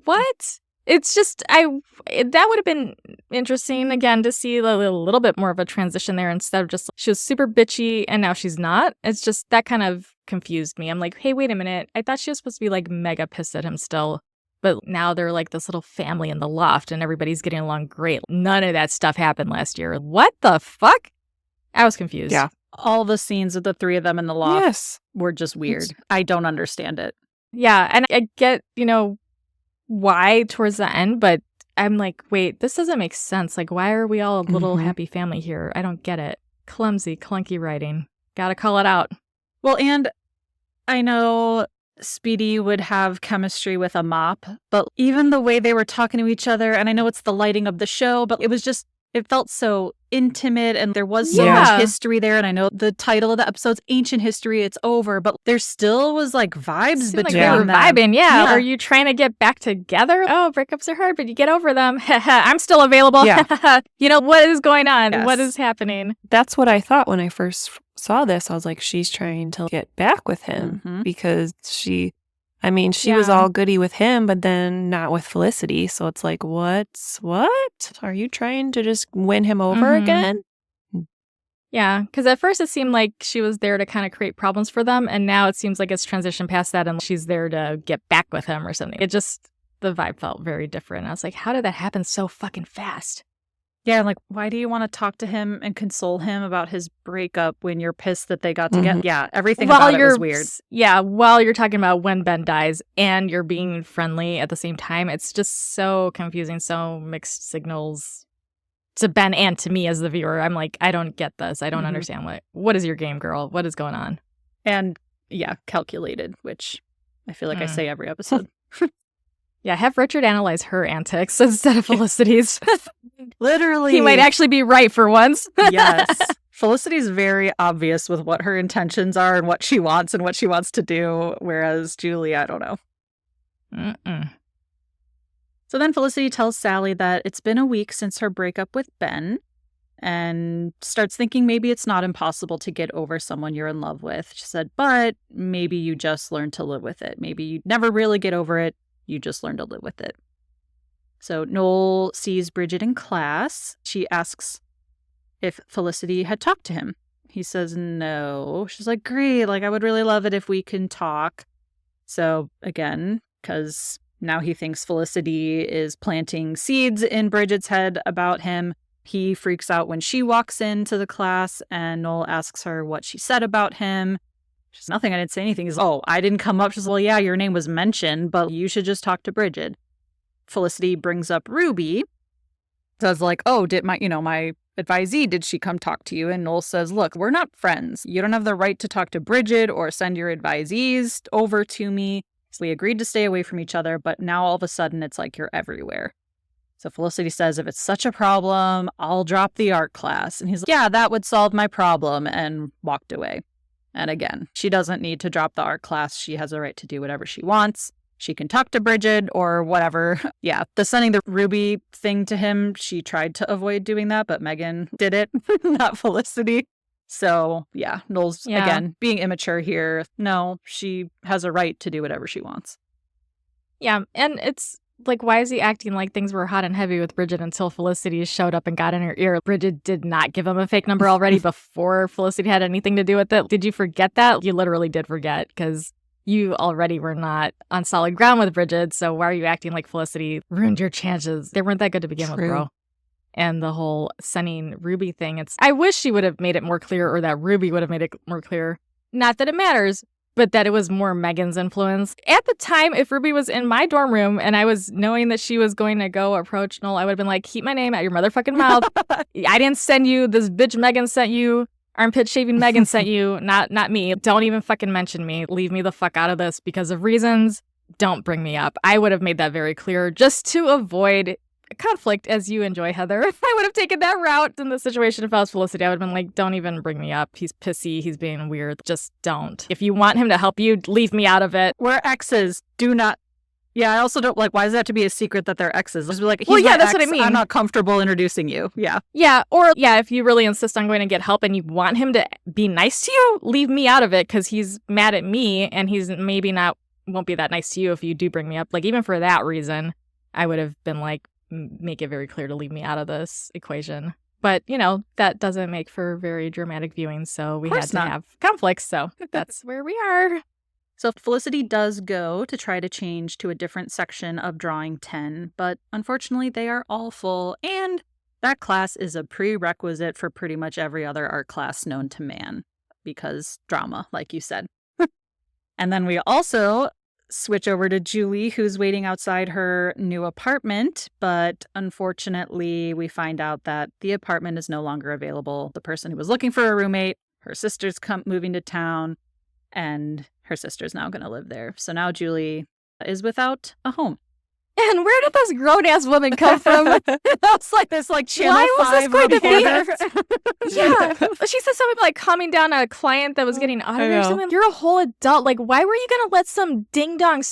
What? It's just, that would have been interesting, again, to see a little bit more of a transition there instead of just, she was super bitchy and now she's not. It's just, that kind of confused me. I'm like, hey, wait a minute. I thought she was supposed to be like mega pissed at him still. But now they're like this little family in the loft and everybody's getting along great. None of that stuff happened last year. What the fuck? I was confused. Yeah. All the scenes of the three of them in the loft were just weird. I don't understand it. Yeah, and I get, you know, why towards the end, but I'm like, wait, this doesn't make sense. Like, why are we all a little happy family here? I don't get it. Clumsy, clunky writing. Gotta call it out. Well, and I know Speedy would have chemistry with a mop, but even the way they were talking to each other, and I know it's the lighting of the show, but it was just, it felt so intimate and there was so much history there. And I know the title of the episode's Ancient History, it's over, but there still was like vibes between like they were them. vibing, yeah. Are you trying to get back together? Oh, breakups are hard, but you get over them. I'm still available. Yeah. You know, what is going on? Yes. What is happening? That's what I thought when I first saw this. I was like, she's trying to get back with him because she was all goody with him, but then not with Felicity. So it's like, what? Are you trying to just win him over again? Yeah, because at first it seemed like she was there to kind of create problems for them. And now it seems like it's transitioned past that and she's there to get back with him or something. It just, the vibe felt very different. I was like, how did that happen so fucking fast? Yeah, I'm like, why do you want to talk to him and console him about his breakup when you're pissed that they got together? Yeah, everything about it was weird. Yeah, while you're talking about when Ben dies and you're being friendly at the same time, it's just so confusing, so mixed signals to Ben and to me as the viewer. I'm like, I don't get this. I don't understand what is your game, girl? What is going on? And yeah, calculated, which I feel like I say every episode. Yeah, have Richard analyze her antics instead of Felicity's. Literally. He might actually be right for once. Yes. Felicity's very obvious with what her intentions are and what she wants to do, whereas Julie, I don't know. So then Felicity tells Sally that it's been a week since her breakup with Ben and starts thinking maybe it's not impossible to get over someone you're in love with. She said, but maybe you just learn to live with it. Maybe you never really get over it. You just learn to live with it. So Noel sees Bridget in class. She asks if Felicity had talked to him. He says no. She's like, great. Like, I would really love it if we can talk. So again, because now he thinks Felicity is planting seeds in Bridget's head about him. He freaks out when she walks into the class and Noel asks her what she said about him. She's nothing. I didn't say anything. He's, oh, I didn't come up. She's, well, yeah, your name was mentioned, but you should just talk to Bridget. Felicity brings up Ruby. Says like, oh, did my advisee, did she come talk to you? And Noel says, look, we're not friends. You don't have the right to talk to Bridget or send your advisees over to me. So we agreed to stay away from each other, but now all of a sudden it's like you're everywhere. So Felicity says, if it's such a problem, I'll drop the art class. And he's like, yeah, that would solve my problem, and walked away. And again, she doesn't need to drop the art class. She has a right to do whatever she wants. She can talk to Bridget or whatever. Yeah, the sending the Ruby thing to him, she tried to avoid doing that, but Megan did it, not Felicity. So yeah, Noel's, again, being immature here. No, she has a right to do whatever she wants. Yeah, and it's like, why is he acting like things were hot and heavy with Bridget until Felicity showed up and got in her ear? Bridget did not give him a fake number already before Felicity had anything to do with it. Did you forget that? You literally did forget, because you already were not on solid ground with Bridget, so why are you acting like Felicity ruined your chances? They weren't that good to begin with, bro. And the whole sending Ruby thing, I wish she would have made it more clear, or that Ruby would have made it more clear. Not that it matters, but that it was more Megan's influence. At the time, if Ruby was in my dorm room and I was knowing that she was going to go approach Noel, I would have been like, keep my name out your motherfucking mouth. I didn't send you. This bitch Megan sent you. Armpit shaving Megan sent you, not me. Don't even fucking mention me. Leave me the fuck out of this because of reasons. Don't bring me up. I would have made that very clear just to avoid conflict, as you enjoy, Heather. If I would have taken that route in the situation, if I was Felicity, I would have been like, don't even bring me up. He's pissy. He's being weird. Just don't. If you want him to help you, leave me out of it. We're exes. Do not. Yeah, I also don't like, why does it have to be a secret that they're exes? Just be like, well, yeah, that's ex, what I mean. I'm not comfortable introducing you. Yeah. Yeah, or yeah, if you really insist on going to get help and you want him to be nice to you, leave me out of it because he's mad at me and he's maybe won't be that nice to you if you do bring me up. Like, even for that reason, I would have been like, make it very clear to leave me out of this equation. But, that doesn't make for very dramatic viewing, so we had to have conflicts, so that's where we are. So Felicity does go to try to change to a different section of Drawing 10, but unfortunately they are all full, and that class is a prerequisite for pretty much every other art class known to man, because drama, like you said. And then we also switch over to Julie, who's waiting outside her new apartment, but unfortunately we find out that the apartment is no longer available. The person who was looking for a roommate, her sister's moving to town, and her sister's now going to live there. So now Julie is without a home. And where did this grown-ass woman come from? That's like this, like, Channel 5 Why was this going reporter. to be? Yeah. She said something like calming down a client that was getting audited or something. You're a whole adult. Like, why were you going to let some ding-dong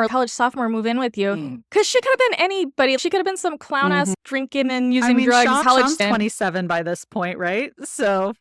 college sophomore move in with you? Because she could have been anybody. She could have been some clown-ass drinking and using drugs. Sean's 27 by this point, right? So...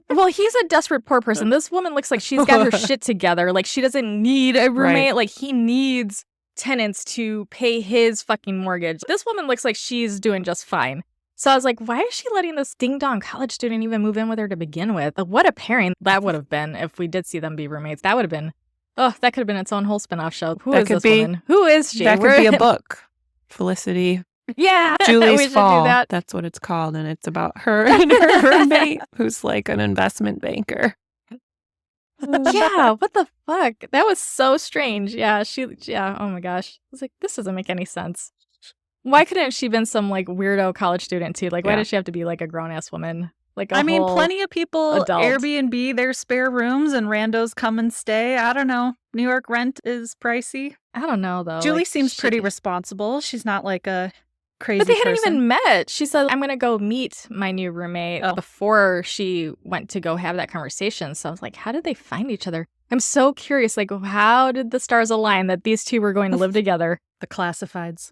Well, he's a desperate poor person. This woman looks like she's got her shit together. Like, she doesn't need a roommate. Right. Like, he needs tenants to pay his fucking mortgage. This woman looks like she's doing just fine. So I was like, why is she letting this ding-dong college student even move in with her to begin with? Like, what a pairing that would have been if we did see them be roommates. That would have been, that could have been its own whole spinoff show. Who is this woman? Who is she? That could be a book. Felicity. Yeah. Julie's Fall. That's what it's called. And it's about her and her roommate, who's like an investment banker. Yeah, what the fuck? That was so strange. Yeah, oh my gosh. I was like, this doesn't make any sense. Why couldn't she been some like weirdo college student too? Like, why does she have to be like a grown-ass woman? Like, plenty of people adult. Airbnb their spare rooms and randos come and stay. I don't know. New York rent is pricey. I don't know though. Julie seems pretty responsible. She's not like a crazy But they hadn't person. even met. She said, I'm going to go meet my new roommate before she went to go have that conversation. So I was like, how did they find each other? I'm so curious. Like, how did the stars align that these two were going to live together? The classifieds.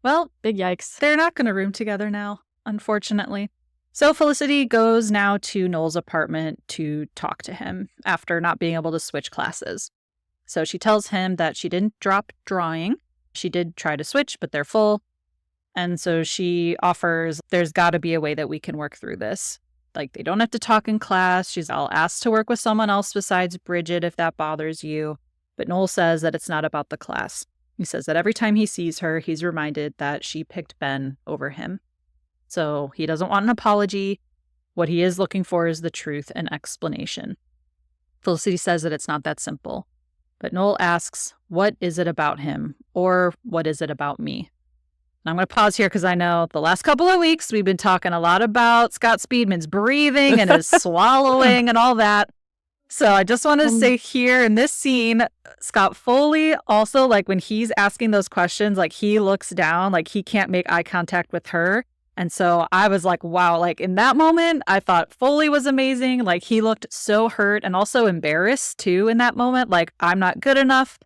Well, big yikes. They're not going to room together now, unfortunately. So Felicity goes now to Noel's apartment to talk to him after not being able to switch classes. So she tells him that she didn't drop drawing. She did try to switch, but they're full. And so she offers, there's got to be a way that we can work through this. Like, they don't have to talk in class. I'll ask to work with someone else besides Bridget if that bothers you. But Noel says that it's not about the class. He says that every time he sees her, he's reminded that she picked Ben over him. So he doesn't want an apology. What he is looking for is the truth and explanation. Felicity says that it's not that simple. But Noel asks, what is it about him? Or what is it about me? And I'm going to pause here because I know the last couple of weeks we've been talking a lot about Scott Speedman's breathing and his swallowing and all that. So I just want to say here in this scene, Scott Foley also, like when he's asking those questions, like he looks down, like he can't make eye contact with her. And so I was like, wow, like in that moment, I thought Foley was amazing. Like he looked so hurt and also embarrassed too in that moment. Like, I'm not good enough.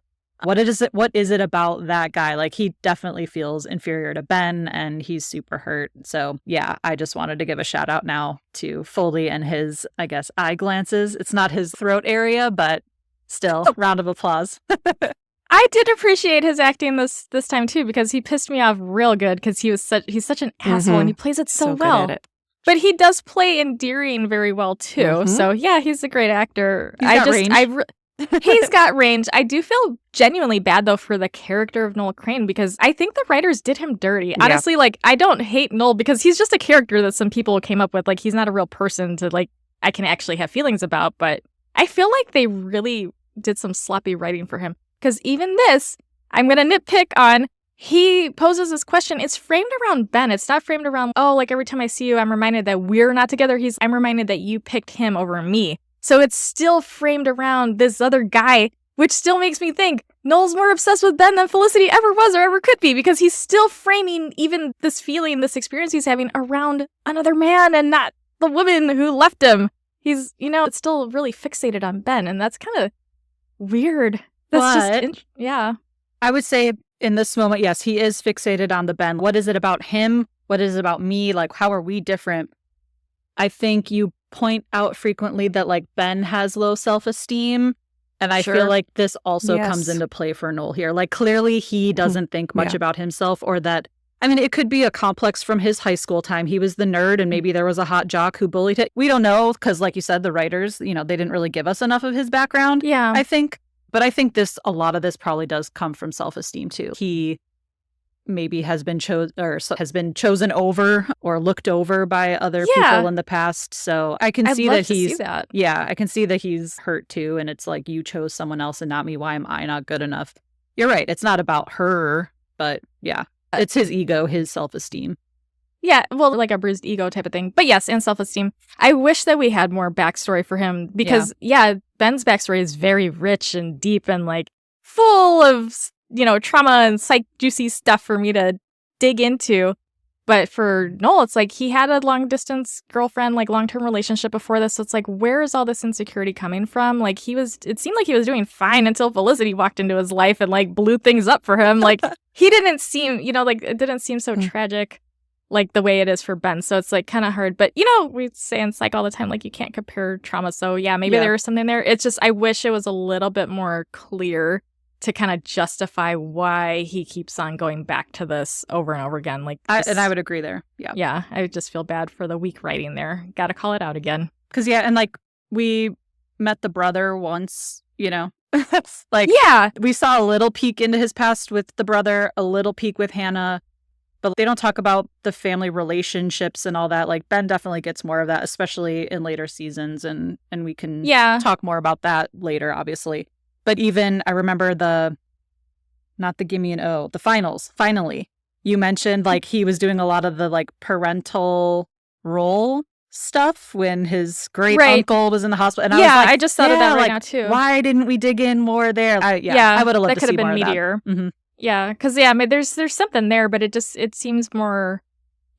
What is it about that guy? Like he definitely feels inferior to Ben and he's super hurt. So yeah, I just wanted to give a shout out now to Foley and his, I guess, eye glances. It's not his throat area, but still, round of applause. I did appreciate his acting this time too, because he pissed me off real good because he's such an asshole and he plays it so good well. at it. But he does play endearing very well too. So yeah, he's a great actor. He's got range. I do feel genuinely bad though for the character of Noel Crane because I think the writers did him dirty. Yeah. Honestly, like I don't hate Noel because he's just a character that some people came up with. Like he's not a real person to like I can actually have feelings about. But I feel like they really did some sloppy writing for him. Because even this, I'm going to nitpick on, he poses this question. It's framed around Ben. It's not framed around, oh, like every time I see you, I'm reminded that we're not together. I'm reminded that you picked him over me. So it's still framed around this other guy, which still makes me think Noel's more obsessed with Ben than Felicity ever was or ever could be, because he's still framing even this feeling, this experience he's having around another man and not the woman who left him. He's, it's still really fixated on Ben, and that's kind of weird. Yeah. I would say in this moment, yes, he is fixated on the Ben. What is it about him? What is it about me? Like, how are we different? I think you point out frequently that like Ben has low self-esteem. And I feel like this also comes into play for Noel here. Like clearly he doesn't think much about himself, or that, I mean, it could be a complex from his high school time. He was the nerd and maybe there was a hot jock who bullied him. We don't know because like you said, the writers, they didn't really give us enough of his background. Yeah. I think. But I think a lot of this probably does come from self-esteem too. He maybe has been chosen over or looked over by other people in the past. So I can see that he's I can see that he's hurt too. And it's like, you chose someone else and not me. Why am I not good enough? You're right. It's not about her, but yeah, it's his ego, his self-esteem. Yeah, well, like a bruised ego type of thing. But yes, and self-esteem. I wish that we had more backstory for him because, Ben's backstory is very rich and deep and like full of, trauma and juicy stuff for me to dig into. But for Noel, it's like he had a long-distance girlfriend, like long-term relationship before this. So it's like, where is all this insecurity coming from? Like it seemed like he was doing fine until Felicity walked into his life and like blew things up for him. Like he didn't seem, it didn't seem so tragic. Like the way it is for Ben. So it's like kind of hard. But, we say in psych all the time, like you can't compare trauma. So yeah, maybe there was something there. It's just, I wish it was a little bit more clear to kind of justify why he keeps on going back to this over and over again. Like, I would agree there. Yeah. Yeah. I just feel bad for the weak writing there. Got to call it out again. Because and like we met the brother once, like, we saw a little peek into his past with the brother, a little peek with Hannah. But they don't talk about the family relationships and all that. Like Ben definitely gets more of that, especially in later seasons. And we can talk more about that later, obviously. But even I remember not the Gimme an O, the finals. Finally, you mentioned like he was doing a lot of the like parental role stuff when his great uncle was in the hospital. And I was like, I just thought of that now too. Why didn't we dig in more there? I would have loved to see more of that. That could have been meatier. Mm-hmm. Yeah, because I mean, there's something there, but it seems more,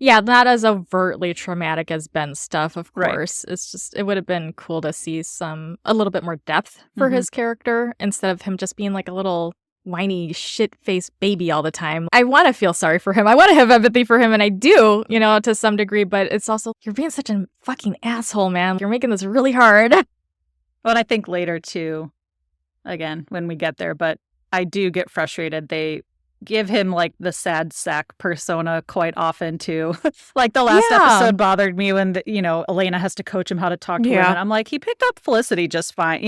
not as overtly traumatic as Ben's stuff. Of course, it's just it would have been cool to see a little bit more depth for his character instead of him just being like a little whiny shit-faced baby all the time. I want to feel sorry for him. I want to have empathy for him, and I do, to some degree. But it's also you're being such a fucking asshole, man. You're making this really hard. But I think later too, again when we get there, but. I do get frustrated. They give him like the sad sack persona quite often too. Like the last episode bothered me when Elena has to coach him how to talk to him. And I'm like, he picked up Felicity just fine.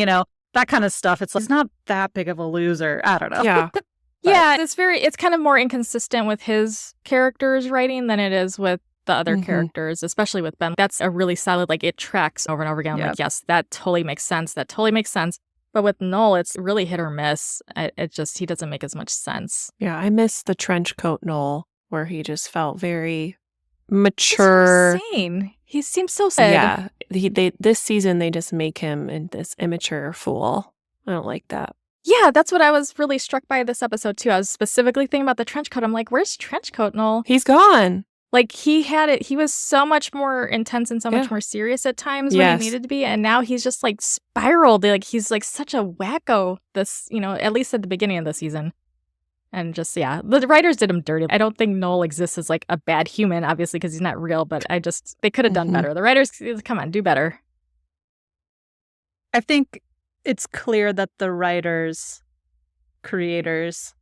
That kind of stuff. It's like, he's not that big of a loser. I don't know. Yeah. It's kind of more inconsistent with his character's writing than it is with the other characters, especially with Ben. That's a really solid, like it tracks over and over again. Like, yes, that totally makes sense. That totally makes sense. But with Noel, it's really hit or miss. He doesn't make as much sense. Yeah, I miss the trench coat Noel, where he just felt very mature. He's so insane. He seems so sad. This season they just make him this immature fool. I don't like that. Yeah, that's what I was really struck by this episode too. I was specifically thinking about the trench coat. I'm like, where's trench coat, Noel? He's gone. Like, he had it. He was so much more intense and so much more serious at times when he needed to be. And now he's just like spiraled. Like, he's like such a wacko this, at least at the beginning of the season. And just, yeah, the writers did him dirty. I don't think Noel exists as like a bad human, obviously, because he's not real. But they could have done better. The writers, come on, do better. I think it's clear that the writers, creators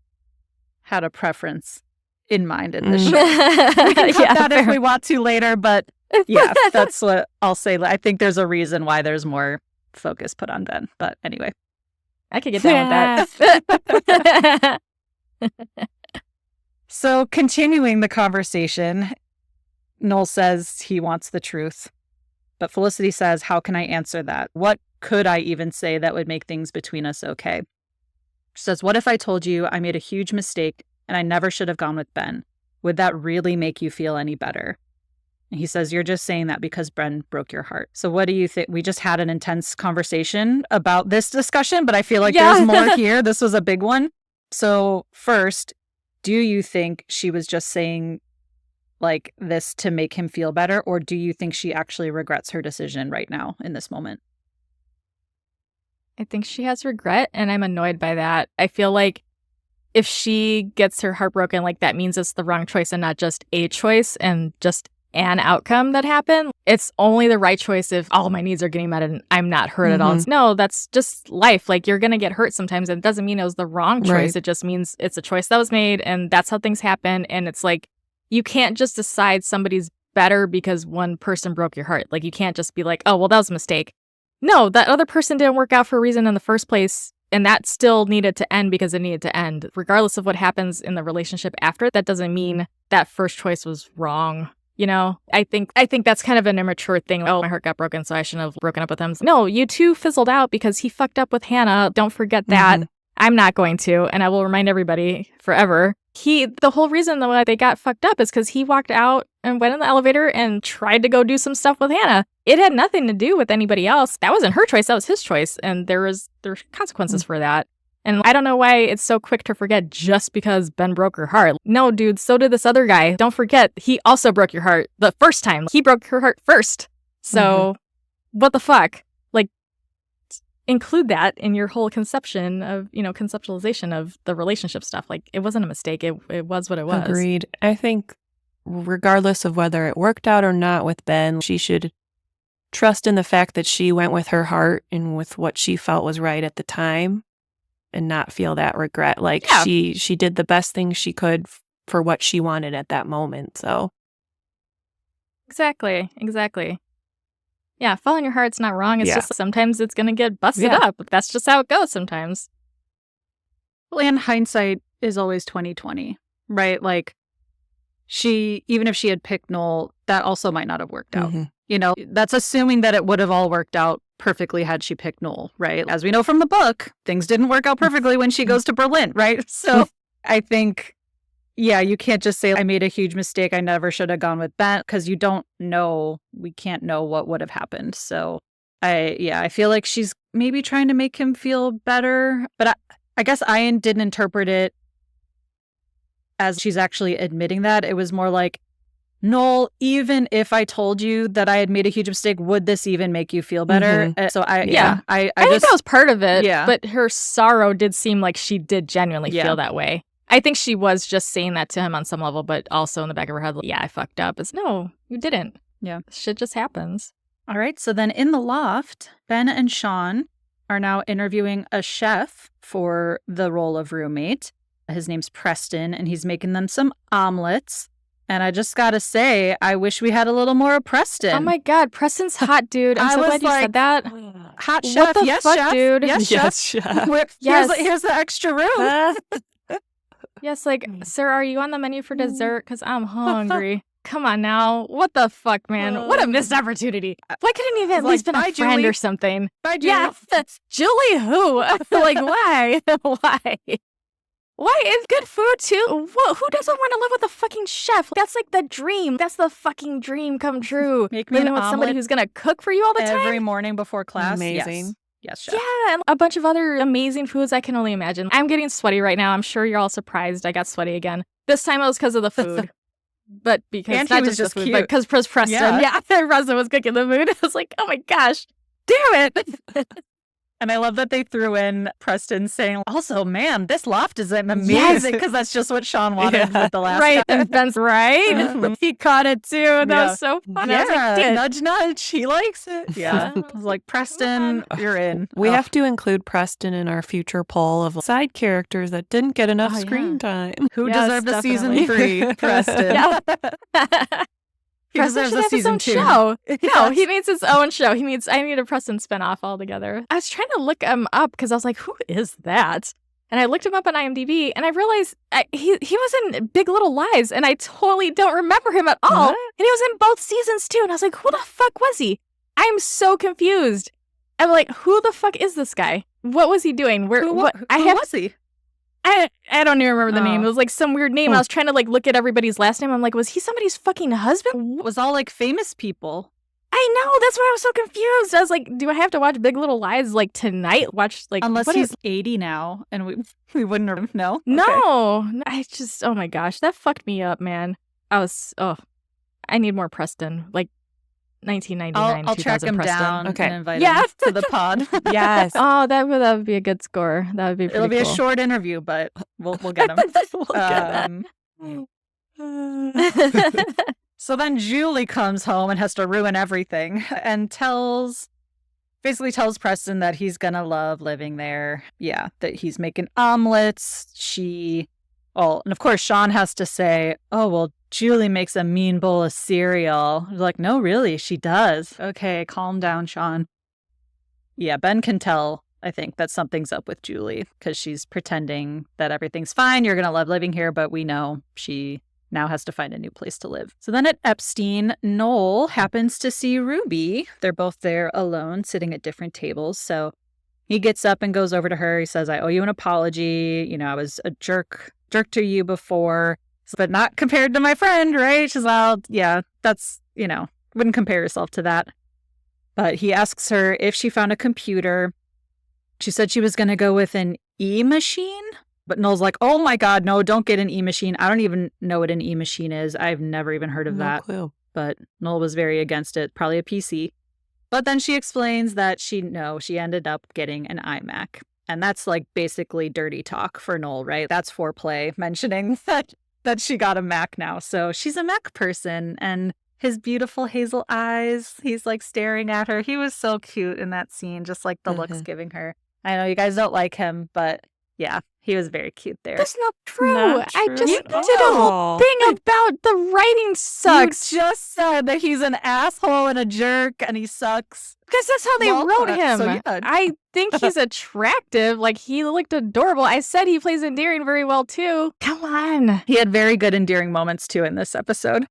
had a preference in mind in this show. We can cut that if we want to later, but yeah, that's what I'll say. I think there's a reason why there's more focus put on Ben. But anyway. I could get down with that. So continuing the conversation, Noel says he wants the truth. But Felicity says, how can I answer that? What could I even say that would make things between us okay? She says, what if I told you I made a huge mistake and I never should have gone with Ben? Would that really make you feel any better? And he says, you're just saying that because Ben broke your heart. So what do you think? We just had an intense conversation about this discussion, but I feel like there's more here. This was a big one. So first, do you think she was just saying like this to make him feel better? Or do you think she actually regrets her decision right now in this moment? I think she has regret, and I'm annoyed by that. I feel like if she gets her heart broken, like that means it's the wrong choice and not just a choice and just an outcome that happened. It's only the right choice if all my needs are getting met and I'm not hurt at all. No, that's just life. Like, you're going to get hurt sometimes, and it doesn't mean it was the wrong choice. Right. It just means it's a choice that was made, and that's how things happen. And it's like, you can't just decide somebody's better because one person broke your heart. Like, you can't just be like, oh, well, that was a mistake. No, that other person didn't work out for a reason in the first place. And that still needed to end because it needed to end. Regardless of what happens in the relationship after, that doesn't mean that first choice was wrong. I think that's kind of an immature thing. Oh, my heart got broken, so I shouldn't have broken up with him. No, you two fizzled out because he fucked up with Hannah. Don't forget that. I'm not going to, and I will remind everybody forever. The whole reason why they got fucked up is because he walked out and went in the elevator and tried to go do some stuff with Hannah. It had nothing to do with anybody else. That wasn't her choice. That was his choice. And there's consequences for that. And I don't know why it's so quick to forget just because Ben broke her heart. No, dude, so did this other guy. Don't forget, he also broke your heart the first time. He broke her heart first. So what the fuck? Like, include that in your whole conception of, conceptualization of the relationship stuff. Like, it wasn't a mistake. It was what it was. Agreed. I think regardless of whether it worked out or not with Ben, she should trust in the fact that she went with her heart and with what she felt was right at the time and not feel that regret. Like, she did the best thing she could for what she wanted at that moment. So Exactly. Yeah, following your heart's not wrong. It's just sometimes it's going to get busted up. That's just how it goes sometimes. Well, and hindsight is always 20/20, right? Like, even if she had picked Noel, that also might not have worked out. That's assuming that it would have all worked out perfectly had she picked Noel, right? As we know from the book, things didn't work out perfectly when she goes to Berlin, right? So I think, you can't just say, I made a huge mistake. I never should have gone with Ben, because you don't know. We can't know what would have happened. So I feel like she's maybe trying to make him feel better. But I guess Ian didn't interpret it as she's actually admitting that. It was more like, Noel, even if I told you that I had made a huge mistake, would this even make you feel better? So I think that was part of it. Yeah. But her sorrow did seem like she did genuinely feel that way. I think she was just saying that to him on some level, but also in the back of her head, I fucked up. It's no, you didn't. Yeah. Shit just happens. All right. So then in the loft, Ben and Sean are now interviewing a chef for the role of roommate. His name's Preston, and he's making them some omelets. And I just got to say, I wish we had a little more of Preston. Oh my God, Preston's hot, dude. I'm so glad you said that. Hot chef, what the yes, fuck, chef, dude? yes, chef. Here's the extra room. Yes, like, sir, are you on the menu for dessert? Because I'm hungry. Come on now. What the fuck, man? What a missed opportunity. Why couldn't he have at least been a friend Julie. or something? Bye, Julie. Yeah, Julie who? Like, why? Why? Why? It's good food, too. Who doesn't want to live with a fucking chef? That's like the dream. That's the fucking dream come true. Make me an Living with somebody omelet who's going to cook for you all the time. every morning before class. Amazing. Yes, chef. Yeah, and a bunch of other amazing foods I can only imagine. I'm getting sweaty right now. I'm sure you're all surprised I got sweaty again. This time it was because of the food. But because And not he was just the just food, but cute. because Preston. Yeah, Preston was cooking the food. I was like, oh my gosh, damn it. And I love that they threw in Preston saying, also, man, this loft is amazing, because that's just what Sean wanted with the last Right, guy. and Ben's right. He caught it too. That was so funny. I was like, Yeah, nudge, nudge. He likes it. Yeah. I was like, Preston, you're in. We have to include Preston in our future poll of side characters that didn't get enough Oh, yeah. screen time. Who Yes, deserved a season definitely. 3? Preston. Yeah. He Preston deserves should a have his season own 2. show. No, Yes. he needs his own show. I need a Preston spinoff altogether. I was trying to look him up because I was like, who is that? And I looked him up on IMDb and I realized he was in Big Little Lies and I totally don't remember him at all. What? And he was in both seasons too. And I was like, who the fuck was he? I'm so confused. I'm like, who the fuck is this guy? What was he doing? Who was he? I don't even remember the name. Oh. It was like some weird name. I was trying to like look at everybody's last name. I'm like, was he somebody's fucking husband? It was all like famous people. I know. That's why I was so confused. I was like, do I have to watch Big Little Lies like tonight? Watch like Unless what he's is- 80 now and we wouldn't have know. Okay. No. I just oh my gosh, that fucked me up, man. I need more Preston. Like 1999. I'll track 2000 him Preston. down Okay. and invite Yeah. him to the pod. Yes. Oh, that would be a good score. That would be pretty It'll be cool. a short interview, but we'll get him. We'll get So then Julie comes home and has to ruin everything and basically tells Preston that he's gonna love living there. Yeah, that he's making omelets. And of course Sean has to say, oh, well, Julie makes a mean bowl of cereal. I was like, no, really, she does. Okay, calm down, Sean. Yeah, Ben can tell, I think, that something's up with Julie because she's pretending that everything's fine. You're gonna love living here, but we know she now has to find a new place to live. So then at Epstein, Noel happens to see Ruby. They're both there alone, sitting at different tables. So he gets up and goes over to her. He says, I owe you an apology. You know, I was a jerk to you before, but not compared to my friend, right? She's like, yeah, that's, wouldn't compare yourself to that. But he asks her if she found a computer. She said she was going to go with an e-machine. But Noel's like, oh my God, no, don't get an e-machine. I don't even know what an e-machine is. I've never even heard of No that. clue. But Noel was very against it, probably a PC. But then she explains that she ended up getting an iMac. And that's like basically dirty talk for Noel, right? That's foreplay, mentioning that she got a Mac now. So she's a Mac person. And his beautiful hazel eyes, he's like staring at her. He was so cute in that scene, just like the looks giving her. I know you guys don't like him, but yeah, he was very cute there. That's not true. Not I true just at did a whole all. thing about the writing sucks. You just said that he's an asshole and a jerk and he sucks. Because that's how they Well, wrote him. so yeah. I think he's attractive. Like, he looked adorable. I said he plays endearing very well, too. Come on. He had very good endearing moments too in this episode.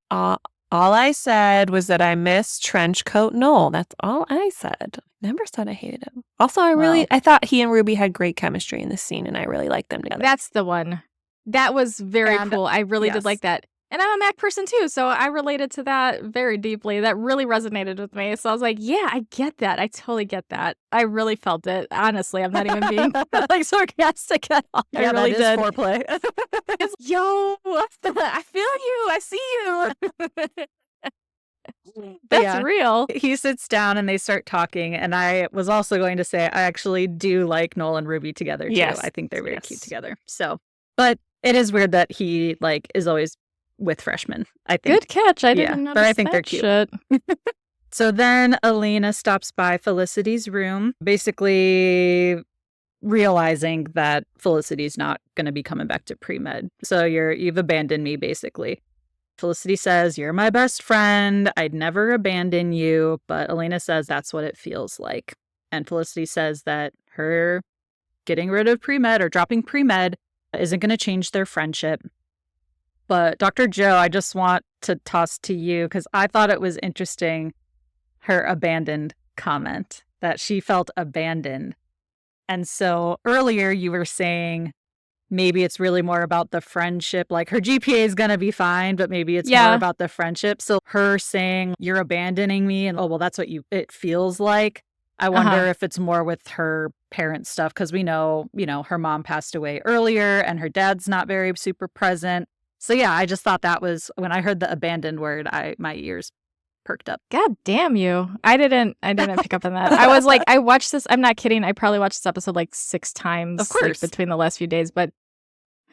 All I said was that I miss trench coat Noel. That's all I said. Never said I hated him. Also, I thought he and Ruby had great chemistry in this scene, and I really liked them together. That's the one. That was very And- cool. I really yes. did like that. And I'm a Mac person, too, so I related to that very deeply. That really resonated with me. So I was like, yeah, I get that. I totally get that. I really felt it. Honestly, I'm not even being like sarcastic at all. I really did. Foreplay. Yo, I feel you. I see you. That's Yeah. real. He sits down and they start talking. And I was also going to say, I actually do like Noel and Ruby together too. Yes. I think they're very Yes. cute together. So, but it is weird that he is always with freshmen, I think. Good catch. I Yeah, didn't but notice I think they're that cute. shit. So then Elena stops by Felicity's room, basically realizing that Felicity's not going to be coming back to pre-med. So you've abandoned me, basically. Felicity says, you're my best friend. I'd never abandon you. But Elena says that's what it feels like. And Felicity says that her getting rid of pre-med or dropping pre-med isn't going to change their friendship. But Dr. Joe, I just want to toss to you because I thought it was interesting, her abandoned comment, that she felt abandoned. And so earlier you were saying maybe it's really more about the friendship. Like her GPA is going to be fine, but maybe it's more about the friendship. So her saying, you're abandoning me, and well, that's what it feels like. I wonder if it's more with her parent stuff, because we know, her mom passed away earlier and her dad's not very super present. So yeah, I just thought that was, when I heard the abandoned word, my ears perked up. God damn you. I didn't pick up on that. I was like, I watched this, I'm not kidding, I probably watched this episode like 6 times, of course, between the last few days, but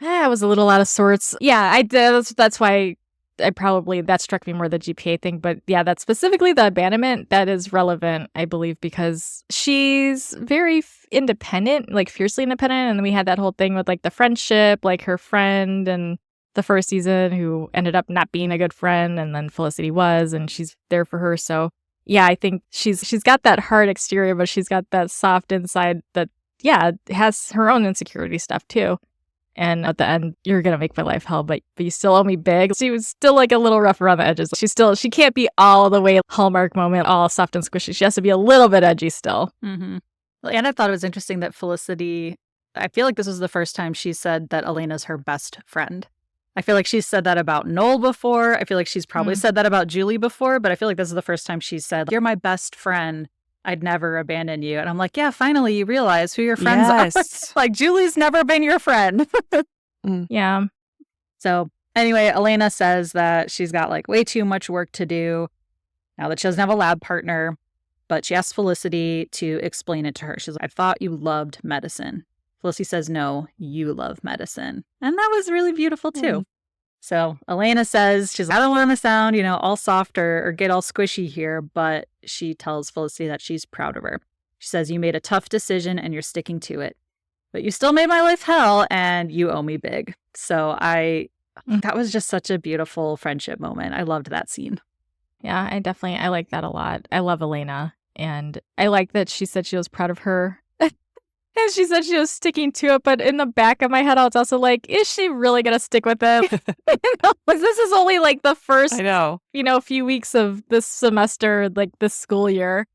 I was a little out of sorts. Yeah, I did. That's why that struck me more, the GPA thing. But yeah, that's specifically the abandonment that is relevant, I believe, because she's very independent, like fiercely independent. And then we had that whole thing with like the friendship, like her friend and the first season who ended up not being a good friend, and then Felicity was, and she's there for her. So yeah, I think she's got that hard exterior, but she's got that soft inside that, yeah, has her own insecurity stuff too. And at the end, you're going to make my life hell, but you still owe me big. She was still like a little rough around the edges. She can't be all the way Hallmark moment, all soft and squishy. She has to be a little bit edgy still. Mm-hmm. And I thought it was interesting that Felicity, I feel like this was the first time she said that Elena's her best friend. I feel like she's said that about Noel before. I feel like she's probably said that about Julie before, but I feel like this is the first time she said, you're my best friend. I'd never abandon you. And I'm like, yeah, finally you realize who your friends are. Like, Julie's never been your friend. Yeah. So anyway, Elena says that she's got like way too much work to do now that she doesn't have a lab partner, but she asks Felicity to explain it to her. She's like, I thought you loved medicine. Felicity says, no, you love medicine. And that was really beautiful too. So Elena says, I don't want to sound, all soft or get all squishy here, but she tells Felicity that she's proud of her. She says, you made a tough decision and you're sticking to it, but you still made my life hell and you owe me big. So that was just such a beautiful friendship moment. I loved that scene. Yeah, I like that a lot. I love Elena, and I like that she said she was proud of her. And she said she was sticking to it, but in the back of my head, I was also like, is she really going to stick with it? This is only like the first, few weeks of this semester, like this school year.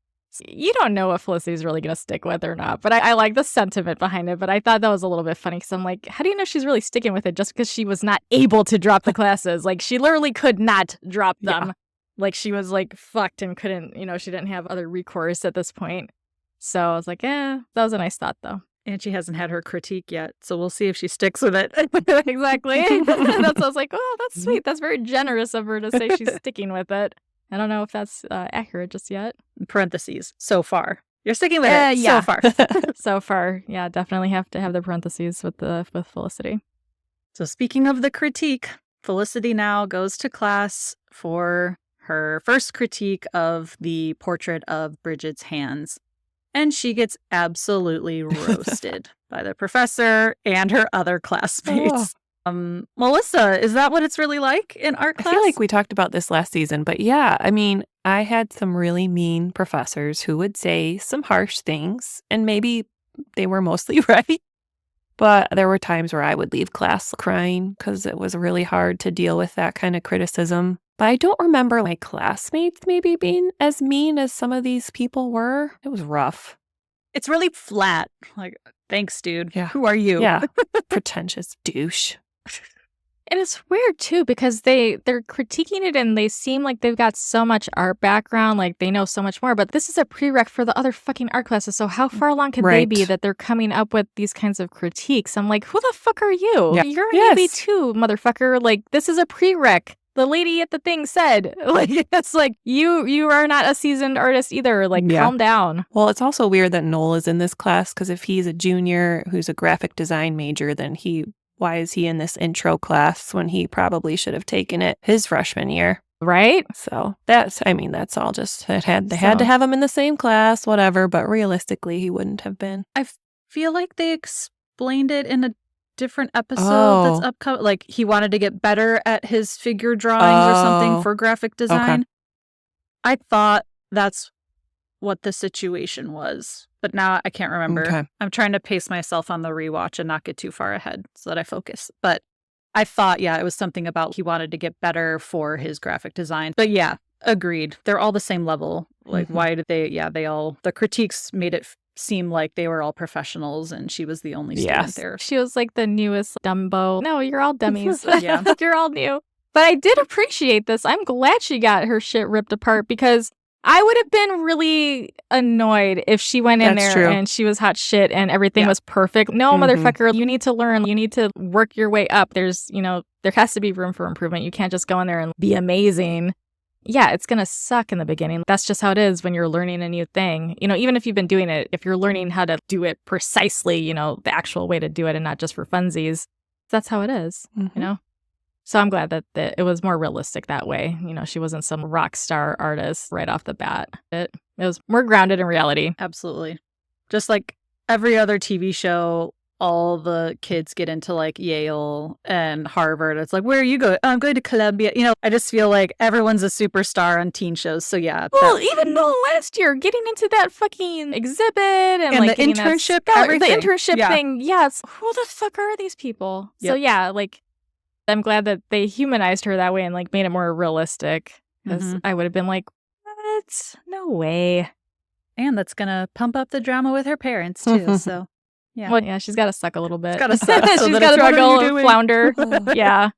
You don't know what Felicity's really going to stick with or not, but I like the sentiment behind it. But I thought that was a little bit funny because I'm like, how do you know she's really sticking with it just because she was not able to drop the classes? Like, she literally could not drop them. Yeah. Like, she was like fucked and couldn't, she didn't have other recourse at this point. So I was like, that was a nice thought, though. And she hasn't had her critique yet, so we'll see if she sticks with it. Exactly. I was like, oh, that's sweet. That's very generous of her to say she's sticking with it. I don't know if that's accurate just yet. Parentheses, so far. You're sticking with it so far. So far, yeah, definitely have to have the parentheses with Felicity. So speaking of the critique, Felicity now goes to class for her first critique of the portrait of Bridget's hands. And she gets absolutely roasted by the professor and her other classmates. Melissa, is that what it's really like in art class? I feel like we talked about this last season, but yeah, I mean, I had some really mean professors who would say some harsh things, and maybe they were mostly right. But there were times where I would leave class crying because it was really hard to deal with that kind of criticism. But I don't remember my classmates maybe being as mean as some of these people were. It was rough. It's really flat. Like, thanks, dude. Yeah. Who are you? Yeah. Pretentious douche. And it's weird, too, because they're critiquing it and they seem like they've got so much art background, like they know so much more. But this is a prereq for the other fucking art classes. So how far along could they be that they're coming up with these kinds of critiques? I'm like, who the fuck are you? Yeah. You're an AV too, motherfucker. Like, this is a prereq. The lady at the thing said, like, it's like, you are not a seasoned artist either. Like, calm down. Well, it's also weird that Noel is in this class, because if he's a junior who's a graphic design major, then why is he in this intro class when he probably should have taken it his freshman year? Right? So that's all just, they had to have him in the same class, whatever, but realistically, he wouldn't have been. I feel like they explained it in a different episode that's upcoming. Like, he wanted to get better at his figure drawings or something for graphic design. Okay. I thought that's what the situation was, but now I can't remember. Okay. I'm trying to pace myself on the rewatch and not get too far ahead so that I focus. But I thought, it was something about he wanted to get better for his graphic design. But yeah, agreed. They're all the same level. Like, why did the critiques made it seem like they were all professionals and she was the only student there. She was like the newest Dumbo. No, you're all dummies. Yeah. You're all new. But I did appreciate this. I'm glad she got her shit ripped apart because I would have been really annoyed if she went in there and she was hot shit and everything was perfect. No, motherfucker, you need to learn. You need to work your way up. There's, there has to be room for improvement. You can't just go in there and be amazing. Yeah, it's going to suck in the beginning. That's just how it is when you're learning a new thing. Even if you've been doing it, if you're learning how to do it precisely, the actual way to do it and not just for funsies, that's how it is, So I'm glad that it was more realistic that way. She wasn't some rock star artist right off the bat. It was more grounded in reality. Absolutely. Just like every other TV show, all the kids get into like Yale and Harvard. It's like, where are you going? Oh, I'm going to Columbia. I just feel like everyone's a superstar on teen shows. So yeah. Well, even though last year getting into that fucking exhibit and like the internship, the internship thing. Yes. Who the fuck are these people? Yep. So yeah, like I'm glad that they humanized her that way and like made it more realistic because I would have been like, what? No way. And that's going to pump up the drama with her parents too. So. Yeah. Well, yeah, she's got to suck a little bit. She's got to suck. So she's got to struggle and flounder. Yeah.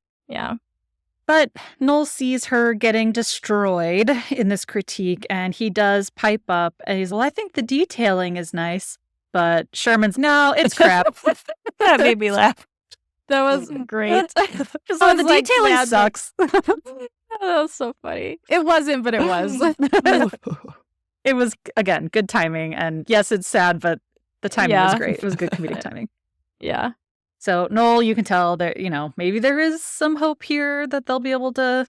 But Noel sees her getting destroyed in this critique, and he does pipe up, and he's, well, I think the detailing is nice, but Sherman's, no, it's crap. That made me laugh. That was great. Because the detailing sucks. That was so funny. It wasn't, but it was. It was, again, good timing, and yes, it's sad, but the timing was great. It was good comedic timing. Yeah. So Noel, you can tell that, maybe there is some hope here that they'll be able to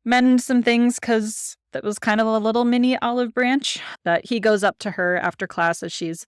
mend some things because that was kind of a little mini olive branch. That he goes up to her after class as she's,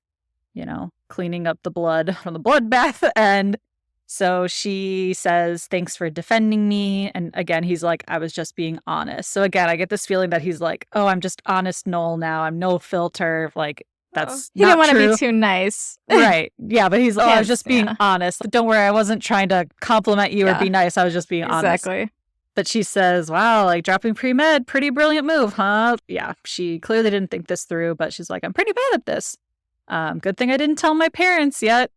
cleaning up the blood from the bloodbath. And so she says, thanks for defending me. And again, he's like, I was just being honest. So again, I get this feeling that he's like, oh, I'm just honest Noel now. I'm no filter. Like, that's he didn't want to be too nice. Right. Yeah, but he's, I was just being honest. Don't worry, I wasn't trying to compliment you or be nice. I was just being honest. Exactly. But she says, wow, like dropping pre-med, pretty brilliant move, huh? Yeah, she clearly didn't think this through, but she's like, I'm pretty bad at this. Good thing I didn't tell my parents yet.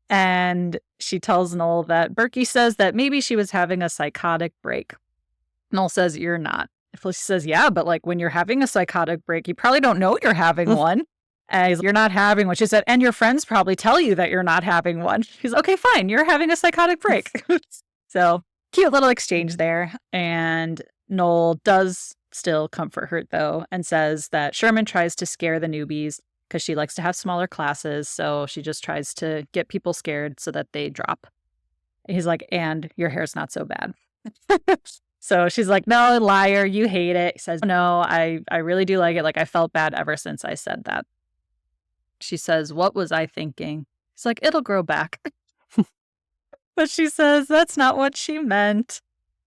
And she tells Noel that Berkey says that maybe she was having a psychotic break. Noel says, you're not. Felicity says, yeah, but like when you're having a psychotic break, you probably don't know you're having one. And he's like, you're not having one. She said, and your friends probably tell you that you're not having one. She's okay, fine. You're having a psychotic break. So cute little exchange there. And Noel does still comfort her, though, and says that Sherman tries to scare the newbies because she likes to have smaller classes. So she just tries to get people scared so that they drop. And he's like, and your hair's not so bad. So she's like, no, liar, you hate it. He says, no, I really do like it. Like, I felt bad ever since I said that. She says, what was I thinking? He's like, it'll grow back. But she says, that's not what she meant.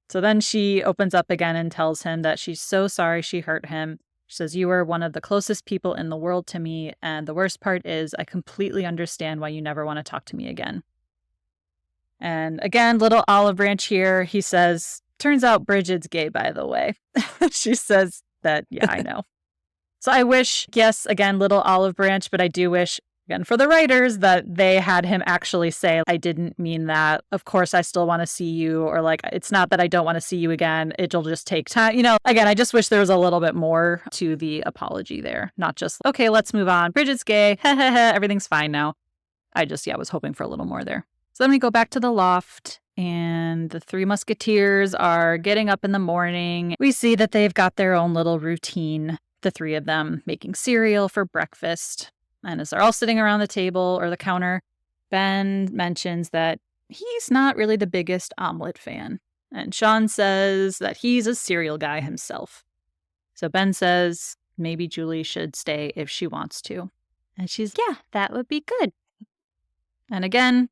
So then she opens up again and tells him that she's so sorry she hurt him. She says, you are one of the closest people in the world to me. And the worst part is I completely understand why you never want to talk to me again. And again, little olive branch here. He says, turns out Bridget's gay, by the way. She says that, yeah, I know. So I wish, yes, again, little olive branch, but I do wish, again, for the writers that they had him actually say, I didn't mean that. Of course, I still want to see you. Or like, it's not that I don't want to see you again. It'll just take time. Again, I just wish there was a little bit more to the apology there. Not just, okay, let's move on. Bridget's gay. Everything's fine now. I just, was hoping for a little more there. So then we go back to the loft. And the three musketeers are getting up in the morning. We see that they've got their own little routine, the three of them making cereal for breakfast. And as they're all sitting around the table or the counter, Ben mentions that he's not really the biggest omelet fan. And Sean says that he's a cereal guy himself. So Ben says maybe Julie should stay if she wants to. And she's, yeah, that would be good. And again,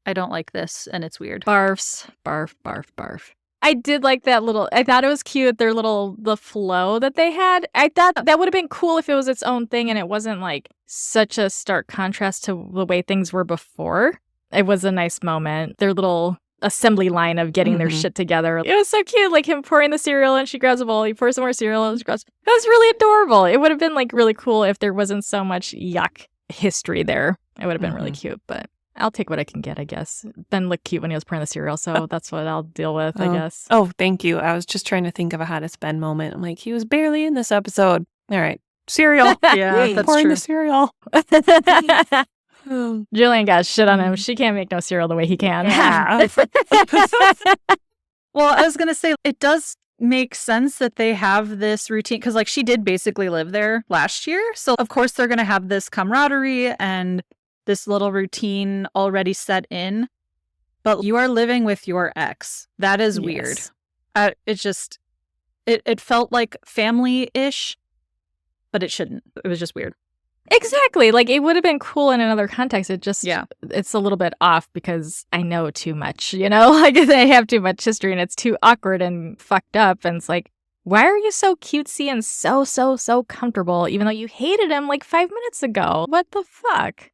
I don't like this, and it's weird. Barfs. Barf, barf, barf. I did like that I thought it was cute, the flow that they had. I thought that would have been cool if it was its own thing and it wasn't like such a stark contrast to the way things were before. It was a nice moment. Their little assembly line of getting their shit together. It was so cute, like him pouring the cereal and she grabs a bowl, he pours some more cereal and she grabs. It was really adorable. It would have been like really cool if there wasn't so much yuck history there. It would have been really cute, but I'll take what I can get, I guess. Ben looked cute when he was pouring the cereal, so that's what I'll deal with, I guess. Oh, thank you. I was just trying to think of a hottest Ben moment. I'm like, he was barely in this episode. All right. Cereal. Yeah, that's pouring true. the cereal. Julian got shit on him. She can't make no cereal the way he can. Yeah. Well, I was going to say, it does make sense that they have this routine because, like, she did basically live there last year. So, of course, they're going to have this camaraderie and this little routine already set in. But you are living with your ex. That is weird. It's just, it felt like family-ish, but it shouldn't. It was just weird. Exactly. Like, it would have been cool in another context. It's a little bit off because I know too much, you know? Like, they have too much history and it's too awkward and fucked up. And it's like, why are you so cutesy and so comfortable, even though you hated him like 5 minutes ago? What the fuck?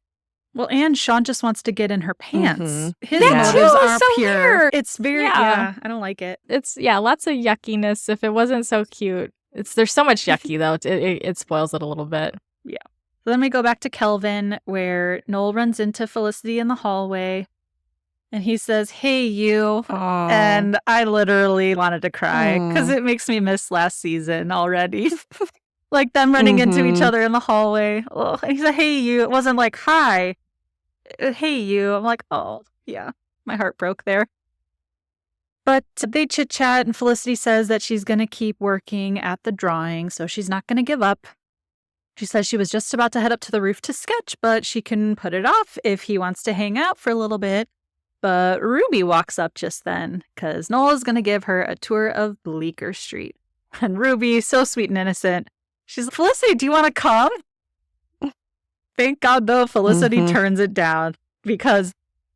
Well, and Sean just wants to get in her pants. His That motives too is are so pure. weird. It's very, Yeah. I don't like it. It's, lots of yuckiness. If it wasn't so cute, there's so much yucky, though. It spoils it a little bit. Yeah. So then we go back to Kelvin, where Noel runs into Felicity in the hallway, and he says, "Hey, you." Oh. And I literally wanted to cry because it makes me miss last season already. Like them running into each other in the hallway. Oh, and he said, "Hey, you." It wasn't like, "Hi, hey, you." I'm like, oh, yeah, my heart broke there. But they chit-chat, and Felicity says that she's going to keep working at the drawing, so she's not going to give up. She says she was just about to head up to the roof to sketch, but she can put it off if he wants to hang out for a little bit. But Ruby walks up just then, because Noel is going to give her a tour of Bleecker Street. And Ruby, so sweet and innocent, she's like, "Felicity, do you want to come?" Thank God, though, Felicity turns it down, because,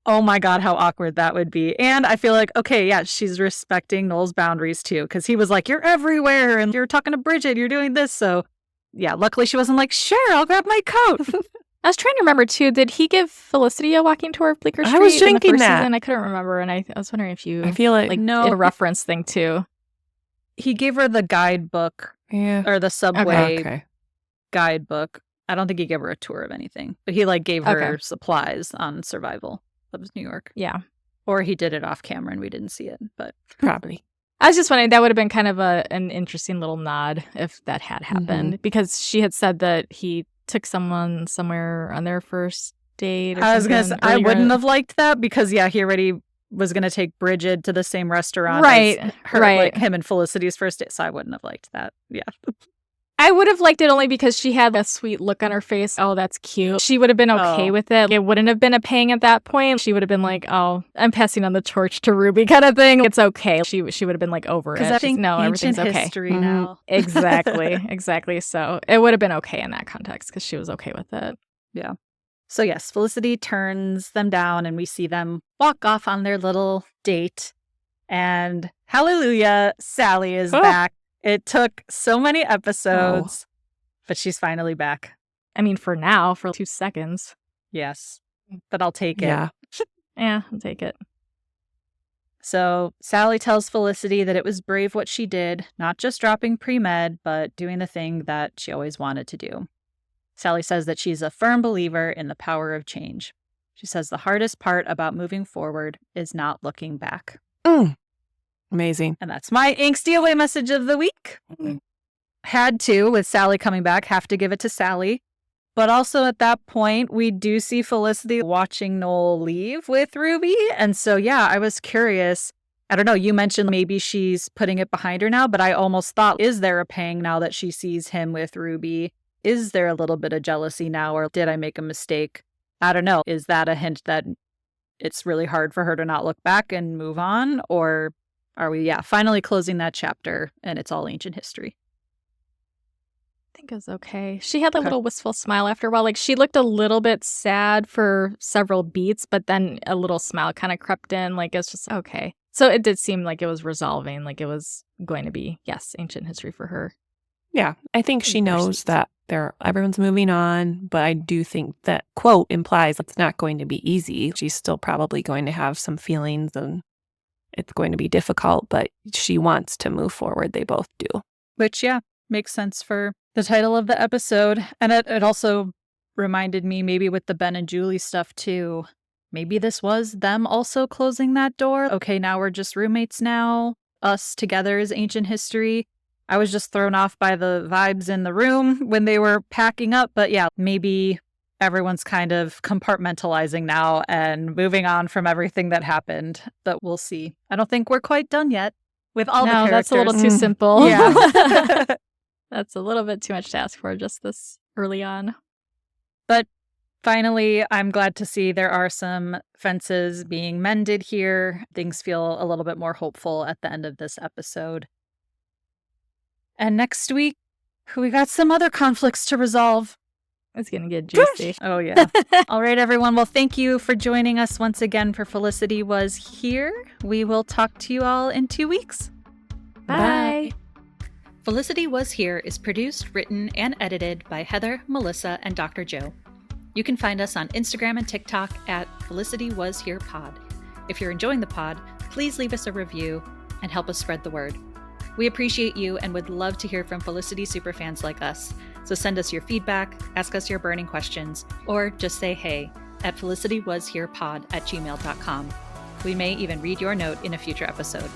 oh my God, how awkward that would be. And I feel like, okay, yeah, she's respecting Noel's boundaries, too, because he was like, "You're everywhere, and you're talking to Bridget, you're doing this," so... Yeah, luckily she wasn't like, "Sure, I'll grab my coat." I was trying to remember, too, did he give Felicity a walking tour of Bleecker Street? I was in the thinking first that. season? I couldn't remember, and I was wondering if you... I feel like no, a reference thing, too. He gave her the guidebook, or the subway guidebook. I don't think he gave her a tour of anything, but he like gave her supplies on survival of New York. Yeah. Or he did it off camera and we didn't see it, but probably. I was just wondering, that would have been kind of an interesting little nod if that had happened, because she had said that he took someone somewhere on their first date. Or I was going to say, I wouldn't have liked that because, yeah, he already was going to take Bridget to the same restaurant as her, like him and Felicity's first date, so I wouldn't have liked that. Yeah. I would have liked it only because she had a sweet look on her face. Oh, that's cute. She would have been okay with it. It wouldn't have been a pang at that point. She would have been like, "Oh, I'm passing on the torch to Ruby," kind of thing. It's okay. She would have been like over it. I think no, everything's okay. History now. Exactly. So it would have been okay in that context because she was okay with it. Yeah. So yes, Felicity turns them down and we see them walk off on their little date. And hallelujah, Sally is back. It took so many episodes, but she's finally back. I mean, for now, for 2 seconds. Yes, but I'll take it. Yeah, I'll take it. So Sally tells Felicity that it was brave what she did, not just dropping pre-med, but doing the thing that she always wanted to do. Sally says that she's a firm believer in the power of change. She says the hardest part about moving forward is not looking back. Amazing. And that's my angsty away message of the week. Had to, with Sally coming back, have to give it to Sally. But also at that point, we do see Felicity watching Noel leave with Ruby. And so, yeah, I was curious. I don't know, you mentioned maybe she's putting it behind her now, but I almost thought, is there a pang now that she sees him with Ruby? Is there a little bit of jealousy now, or did I make a mistake? I don't know. Is that a hint that it's really hard for her to not look back and move on? Or are we, finally closing that chapter and it's all ancient history? I think it was okay. She had a little wistful smile after a while. Like, she looked a little bit sad for several beats, but then a little smile kind of crept in. Like, it's just okay. So it did seem like it was resolving, like it was going to be, yes, ancient history for her. Yeah, I think she knows that everyone's moving on, but I do think that quote implies it's not going to be easy. She's still probably going to have some feelings and it's going to be difficult, but she wants to move forward. They both do. Which, makes sense for the title of the episode. And it also reminded me maybe with the Ben and Julie stuff too. Maybe this was them also closing that door. Okay, now we're just roommates now. Us together is ancient history. I was just thrown off by the vibes in the room when they were packing up. But yeah, maybe everyone's kind of compartmentalizing now and moving on from everything that happened. But we'll see. I don't think we're quite done yet with all the characters. That's a little too simple. Yeah. That's a little bit too much to ask for just this early on. But finally, I'm glad to see there are some fences being mended here. Things feel a little bit more hopeful at the end of this episode. And next week, we got some other conflicts to resolve. It's going to get juicy. Oh, yeah. All right, everyone. Well, thank you for joining us once again for Felicity Was Here. We will talk to you all in 2 weeks. Bye. Felicity Was Here is produced, written, and edited by Heather, Melissa, and Dr. Joe. You can find us on Instagram and TikTok at Felicity Was Here Pod. If you're enjoying the pod, please leave us a review and help us spread the word. We appreciate you and would love to hear from Felicity superfans like us. So send us your feedback, ask us your burning questions, or just say hey at felicitywasherepod@gmail.com. We may even read your note in a future episode.